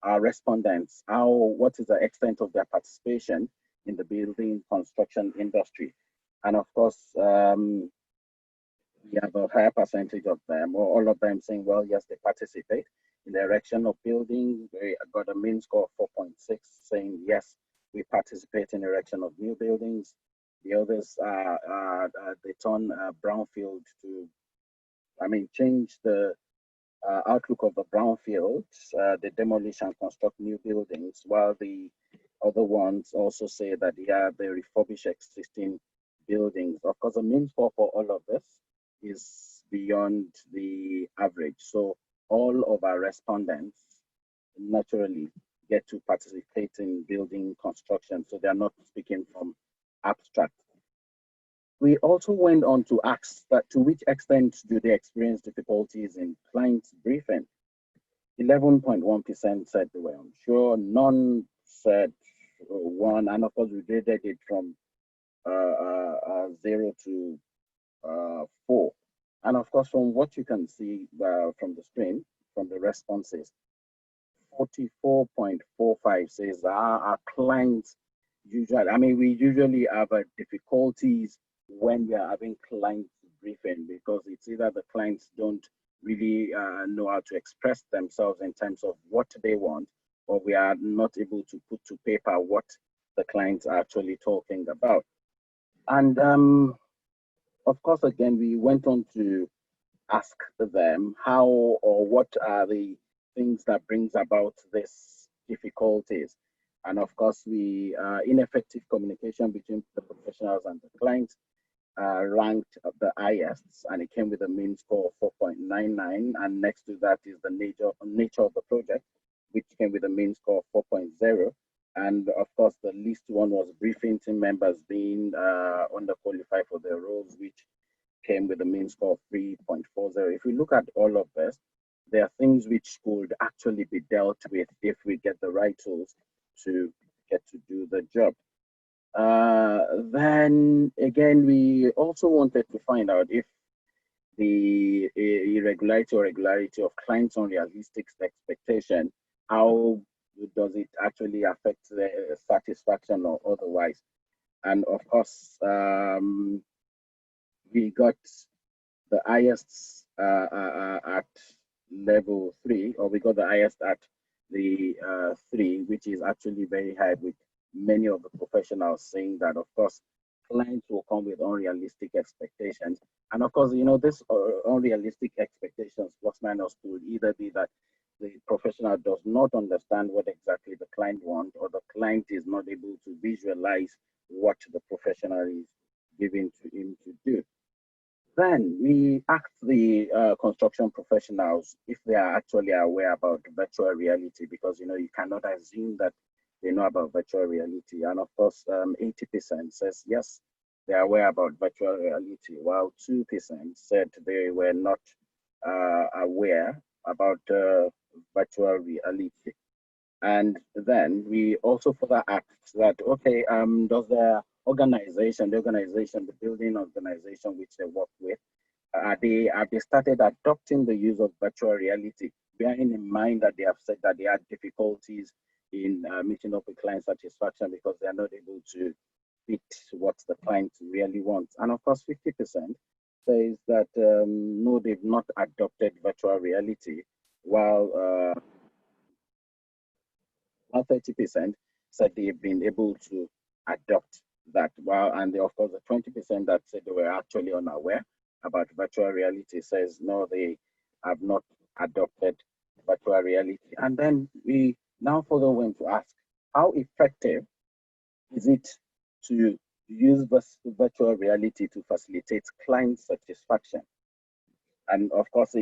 our respondents, what is the extent of their participation in the building construction industry. And of course, we have a higher percentage of them, or all of them saying, well, yes, they participate in the erection of buildings. They got a mean score of 4.6, saying, yes, we participate in erection of new buildings. The others they turn brownfield to, change the outlook of the brownfields, they demolish and construct new buildings, while the other ones also say that, yeah, they refurbish existing buildings. Of course, the mean score for all of this is beyond the average. So all of our respondents naturally get to participate in building construction. So they're not speaking from abstract. We also went on to ask that to which extent do they experience difficulties in client briefing? 11.1% said they were unsure, none said one, and of course we graded it from 0 to 4. And of course, from what you can see from the screen, from the responses, 44.45 says our clients usually, we usually have difficulties when we are having client briefing, because it's either the clients don't really know how to express themselves in terms of what they want, or we are not able to put to paper what the clients are actually talking about. And of course, again, we went on to ask them how or what are the things that brings about these difficulties. And of course, ineffective communication between the professionals and the clients ranked the highest, and it came with a mean score of 4.99. And next to that is the nature of the project, which came with a mean score of 4.0. And of course, the least one was briefing team members being underqualified for their roles, which came with a mean score of 3.40. If we look at all of this, there are things which could actually be dealt with if we get the right tools to get to do the job. Then again, we also wanted to find out if the irregularity or regularity of clients' unrealistic expectation, how does it actually affect the satisfaction or otherwise? And of course, we got the highest at level 3, or we got the highest at the 3, which is actually very high, with many of the professionals saying that, of course, clients will come with unrealistic expectations. And of course, this unrealistic expectations plus minus could either be that the professional does not understand what exactly the client wants, or the client is not able to visualize what the professional is giving to him to do. Then we asked the construction professionals if they are actually aware about virtual reality, because you cannot assume that they know about virtual reality. And of course, 80% says yes, they are aware about virtual reality, while 2% said they were not aware about virtual reality. And then we also further asked that, okay, does the organization, the building organization which they work with, have they started adopting the use of virtual reality, bearing in mind that they have said that they had difficulties in meeting up with client satisfaction because they are not able to fit what the client really wants. And of course, 50% says that no, they've not adopted virtual reality, while 30% said they've been able to adopt that. And of course, the 20% that said they were actually unaware about virtual reality says no, they have not adopted virtual reality. And then we now further went to ask, how effective is it to use virtual reality to facilitate client satisfaction? And of course,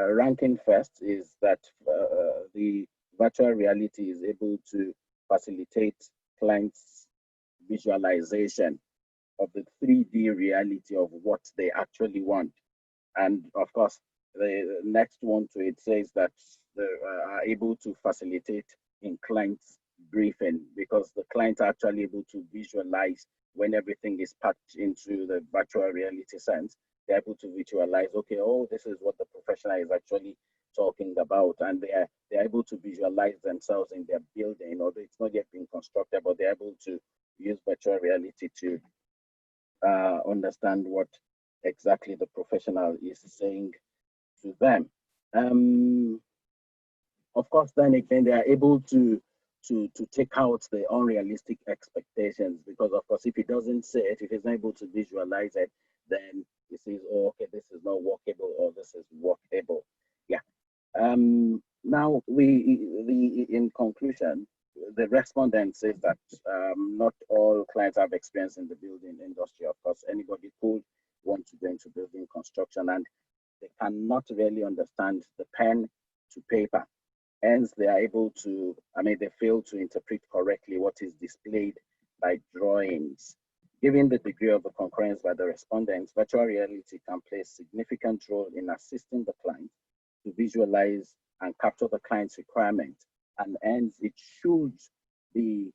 ranking first is that the virtual reality is able to facilitate clients' visualization of the 3D reality of what they actually want. And of course, the next one to it says that they are able to facilitate in clients' briefing, because the clients are actually able to visualize when everything is packed into the virtual reality sense. They're able to visualize, okay, oh, this is what the professional is actually talking about, and they're able to visualize themselves in their building, although it's not yet been constructed, but they're able to use virtual reality to understand what exactly the professional is saying to them. Of course, then again, they are able to take out the unrealistic expectations, because of course, if he doesn't say it, if he's not able to visualize it, then he says, oh, okay, this is not workable, or this is workable. Yeah. Now, in conclusion, the respondent says that not all clients have experience in the building industry. Of course, anybody could want to go into building construction, and they cannot really understand the pen to paper. Hence, they are able to, they fail to interpret correctly what is displayed by drawings. Given the degree of the concurrence by the respondents, virtual reality can play a significant role in assisting the client to visualize and capture the client's requirements, and hence it should be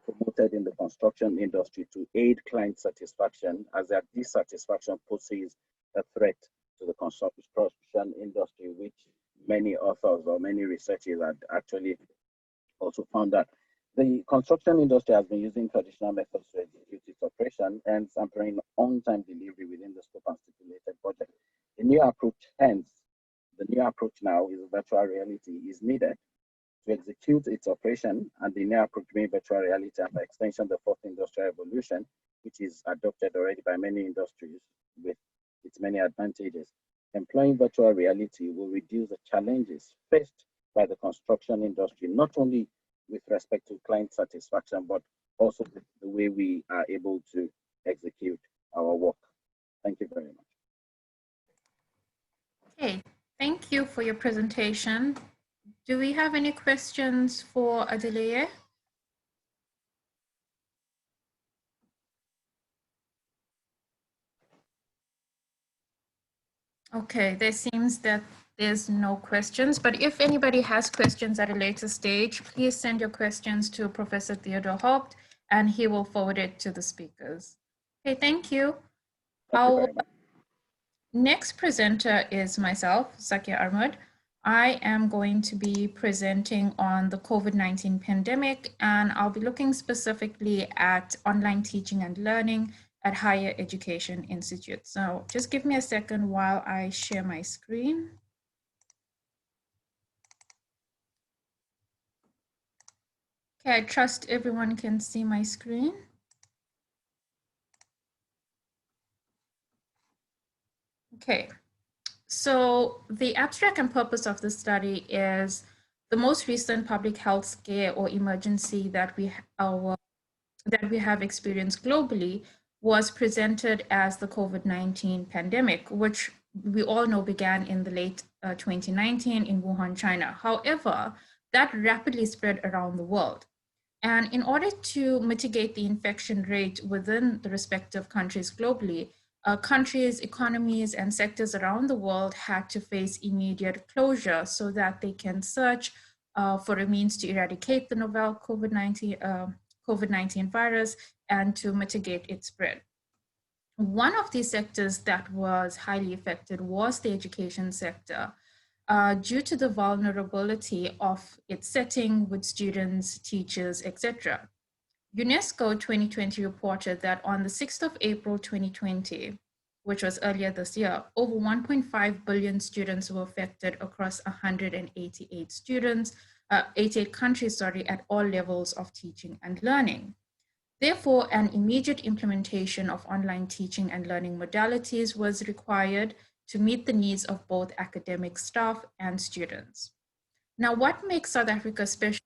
promoted in the construction industry to aid client satisfaction, as their dissatisfaction poses a threat to the construction industry, which many authors or many researchers had actually also found that the construction industry has been using traditional methods to execute its operation and hampering on-time delivery within the scope and stipulated budget. The new approach, now is virtual reality is needed to execute its operation, and the new approach being virtual reality, and by extension the fourth industrial revolution, which is adopted already by many industries with its many advantages. Employing virtual reality will reduce the challenges faced by the construction industry, not only with respect to client satisfaction, but also with the way we are able to execute our work. Thank you very much. Okay, thank you for your presentation. Do we have any questions for Adeleye? Okay, there seems that there's no questions, but if anybody has questions at a later stage, please send your questions to Professor Theodore Haupt, and he will forward it to the speakers. Okay, thank you. Our next presenter is myself, Zakia Ahmed. I am going to be presenting on the COVID-19 pandemic, and I'll be looking specifically at online teaching and learning at higher education institutes. So just give me a second while I share my screen. Okay, I trust everyone can see my screen. Okay, so the abstract and purpose of the study is the most recent public health scare or emergency that we have experienced globally was presented as the COVID-19 pandemic, which we all know began in the late 2019 in Wuhan, China. However, that rapidly spread around the world. And in order to mitigate the infection rate within the respective countries globally, countries, economies, and sectors around the world had to face immediate closure so that they can search for a means to eradicate the novel COVID-19 virus and to mitigate its spread. One of these sectors that was highly affected was the education sector. Due to the vulnerability of its setting with students, teachers, etc. UNESCO 2020 reported that on the 6th of April 2020, which was earlier this year, over 1.5 billion students were affected across 88 countries, at all levels of teaching and learning. Therefore, an immediate implementation of online teaching and learning modalities was required to meet the needs of both academic staff and students. Now, what makes South Africa special is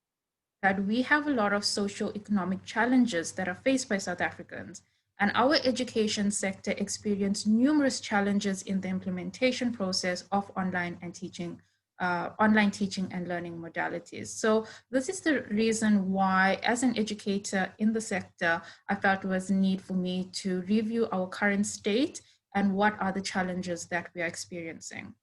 that we have a lot of socio-economic challenges that are faced by South Africans, and our education sector experienced numerous challenges in the implementation process of online teaching and learning modalities. So this is the reason why, as an educator in the sector, I felt it was a need for me to review our current state and what are the challenges that we are experiencing.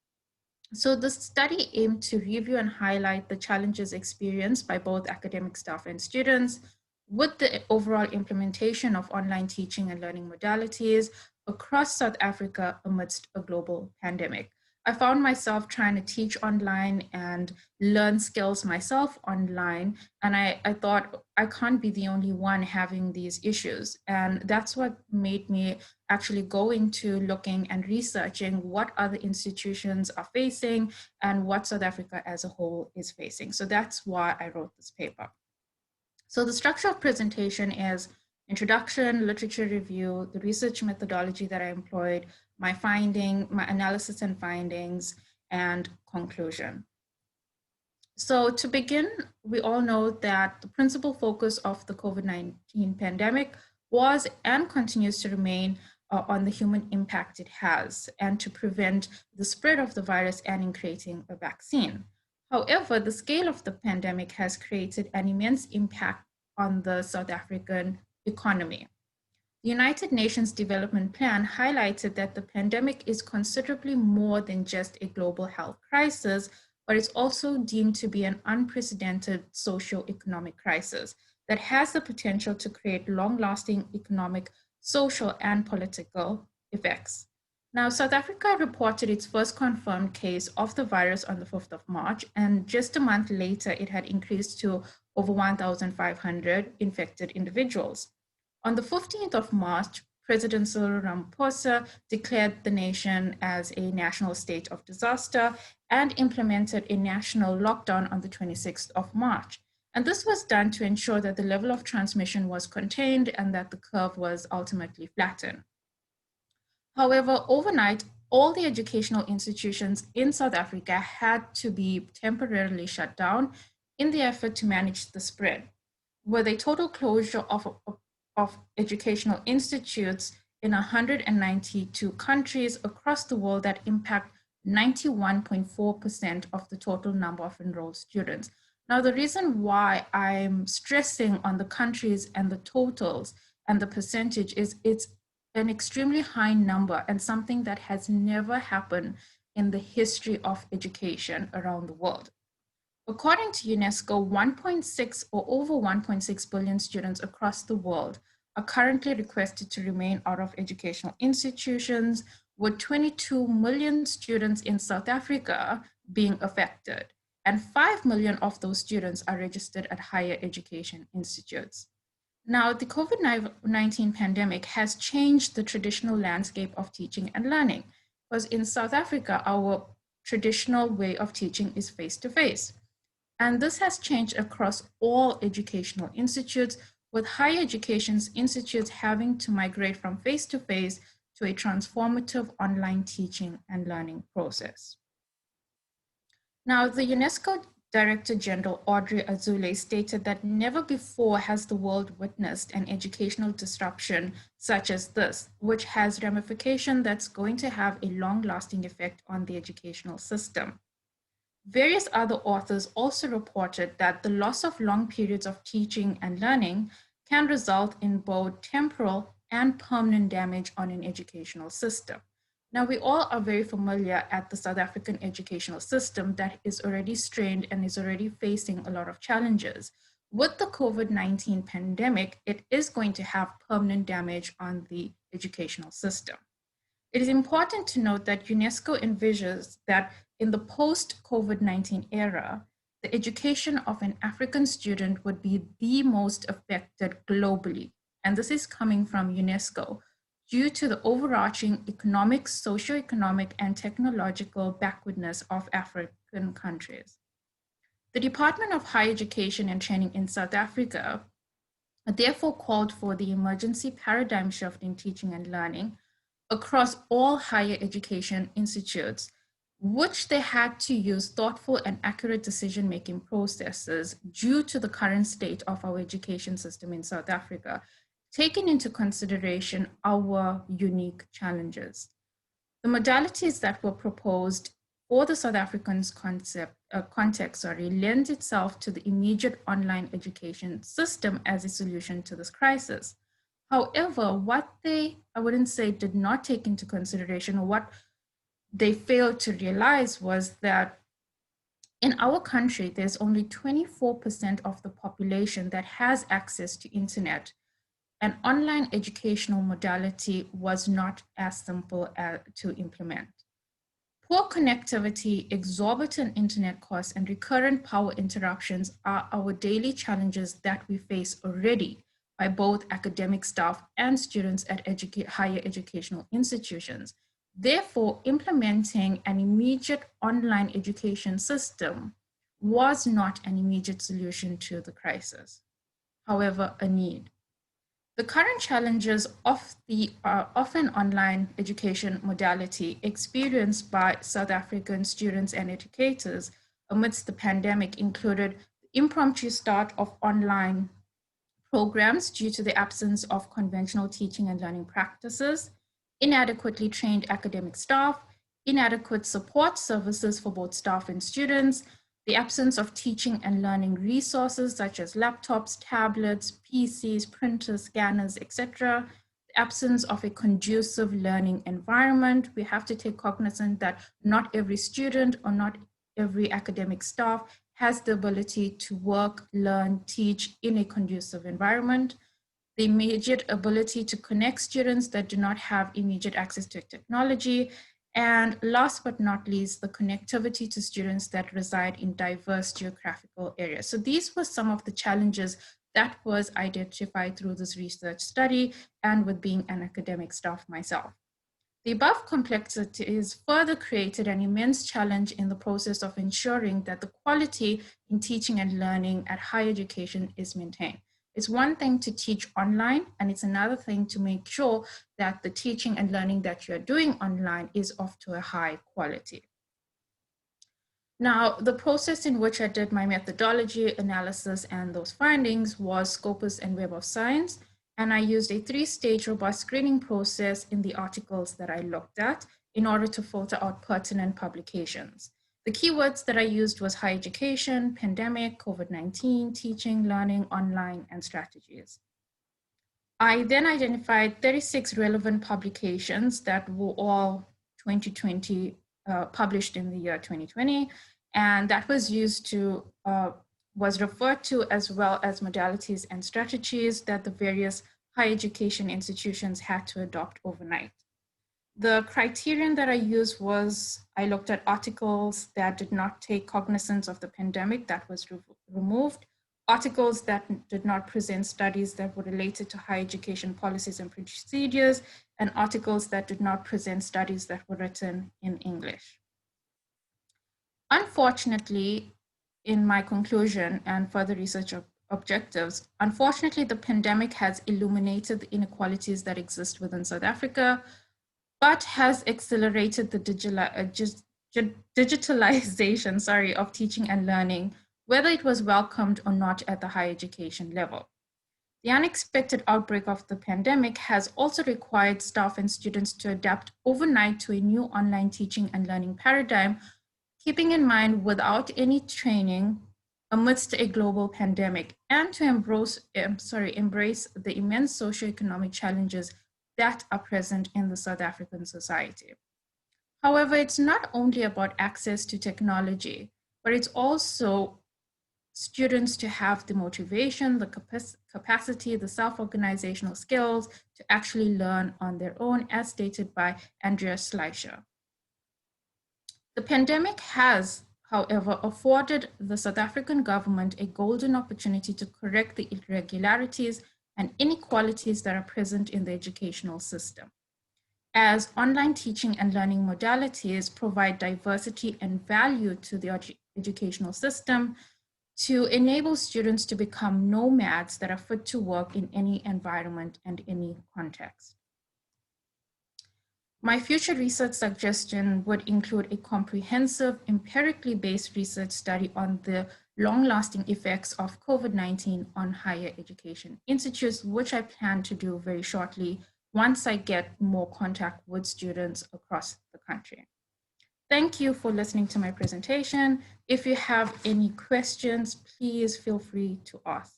So the study aimed to review and highlight the challenges experienced by both academic staff and students with the overall implementation of online teaching and learning modalities across South Africa amidst a global pandemic. I found myself trying to teach online and learn skills myself online. And I thought I can't be the only one having these issues. And that's what made me actually go into looking and researching what other institutions are facing and what South Africa as a whole is facing. So that's why I wrote this paper. So the structure of presentation is introduction, literature review, the research methodology that I employed, my analysis and findings, and conclusion. So to begin, we all know that the principal focus of the COVID-19 pandemic was and continues to remain on the human impact it has and to prevent the spread of the virus and in creating a vaccine. However, the scale of the pandemic has created an immense impact on the South African economy. The United Nations Development Plan highlighted that the pandemic is considerably more than just a global health crisis, but it's also deemed to be an unprecedented socio-economic crisis that has the potential to create long-lasting economic, social, and political effects. Now, South Africa reported its first confirmed case of the virus on the 5th of March, and just a month later, it had increased to over 1,500 infected individuals. On the 15th of March, President Cyril Ramaphosa declared the nation as a national state of disaster and implemented a national lockdown on the 26th of March. And this was done to ensure that the level of transmission was contained and that the curve was ultimately flattened. However, overnight, all the educational institutions in South Africa had to be temporarily shut down in the effort to manage the spread, with a total closure of educational institutes in 192 countries across the world that impact 91.4% of the total number of enrolled students. Now, the reason why I'm stressing on the countries and the totals and the percentage is it's an extremely high number and something that has never happened in the history of education around the world. According to UNESCO, 1.6 or over 1.6 billion students across the world are currently requested to remain out of educational institutions, with 22 million students in South Africa being affected, and 5 million of those students are registered at higher education institutes. Now, the COVID-19 pandemic has changed the traditional landscape of teaching and learning, because in South Africa, our traditional way of teaching is face-to-face. And this has changed across all educational institutes, with higher education institutes having to migrate from face-to-face to a transformative online teaching and learning process. Now, the UNESCO Director General Audrey Azoulay stated that never before has the world witnessed an educational disruption such as this, which has ramifications that's going to have a long-lasting effect on the educational system. Various other authors also reported that the loss of long periods of teaching and learning can result in both temporal and permanent damage on an educational system. Now, we all are very familiar at the South African educational system that is already strained and is already facing a lot of challenges. With the COVID-19 pandemic, it is going to have permanent damage on the educational system. It is important to note that UNESCO envisions that in the post-COVID-19 era, the education of an African student would be the most affected globally. And this is coming from UNESCO, due to the overarching economic, socioeconomic, and technological backwardness of African countries. The Department of Higher Education and Training in South Africa therefore called for the emergency paradigm shift in teaching and learning across all higher education institutes, which they had to use thoughtful and accurate decision-making processes due to the current state of our education system in South Africa, taking into consideration our unique challenges. The modalities that were proposed for the South African context lend itself to the immediate online education system as a solution to this crisis. However, what they, I wouldn't say did not take into consideration, or what they failed to realize, was that in our country, there's only 24% of the population that has access to internet. An online educational modality was not as simple to implement. Poor connectivity, exorbitant internet costs, and recurrent power interruptions are our daily challenges that we face already by both academic staff and students at higher educational institutions. Therefore, implementing an immediate online education system was not an immediate solution to the crisis, however, a need. The current challenges of an online education modality experienced by South African students and educators amidst the pandemic included the impromptu start of online programs due to the absence of conventional teaching and learning practices, inadequately trained academic staff, inadequate support services for both staff and students, the absence of teaching and learning resources such as laptops, tablets, PCs, printers, scanners, etc., the absence of a conducive learning environment. We have to take cognizance that not every student or not every academic staff has the ability to work, learn, teach in a conducive environment. The immediate ability to connect students that do not have immediate access to technology. And last but not least, the connectivity to students that reside in diverse geographical areas. So these were some of the challenges that was identified through this research study and with being an academic staff myself. The above complexities further created an immense challenge in the process of ensuring that the quality in teaching and learning at higher education is maintained. It's one thing to teach online, and it's another thing to make sure that the teaching and learning that you're doing online is of to a high quality. Now, the process in which I did my methodology, analysis, and those findings was Scopus and Web of Science, and I used a 3-stage robust screening process in the articles that I looked at in order to filter out pertinent publications. The keywords that I used was higher education, pandemic, COVID-19, teaching, learning, online, and strategies. I then identified 36 relevant publications that were all 2020, published in the year 2020, and that was used to, was referred to as well as modalities and strategies that the various higher education institutions had to adopt overnight. The criterion that I used was, I looked at articles that did not take cognizance of the pandemic, that was removed, articles that did not present studies that were related to higher education policies and procedures, and articles that did not present studies that were written in English. Unfortunately, in my conclusion and further research objectives, unfortunately, the pandemic has illuminated the inequalities that exist within South Africa. but has accelerated the digitalization of teaching and learning, whether it was welcomed or not at the higher education level. The unexpected outbreak of the pandemic has also required staff and students to adapt overnight to a new online teaching and learning paradigm, keeping in mind without any training amidst a global pandemic, and to embrace the immense socioeconomic challenges that are present in the South African society. However, it's not only about access to technology, but it's also students to have the motivation, the capacity, the self-organizational skills to actually learn on their own, as stated by Andrea Schleicher. The pandemic has, however, afforded the South African government a golden opportunity to correct the irregularities and inequalities that are present in the educational system, as online teaching and learning modalities provide diversity and value to the educational system to enable students to become nomads that are fit to work in any environment and any context. My future research suggestion would include a comprehensive, empirically based research study on the long-lasting effects of COVID-19 on higher education institutes, which I plan to do very shortly once I get more contact with students across the country. Thank you for listening to my presentation. If you have any questions, please feel free to ask.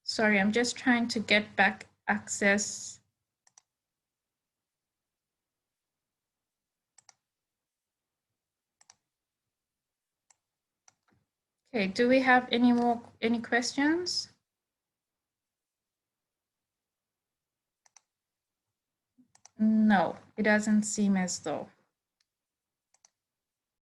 Sorry, I'm just trying to get back access. Okay, do we have any questions? No, it doesn't seem as though.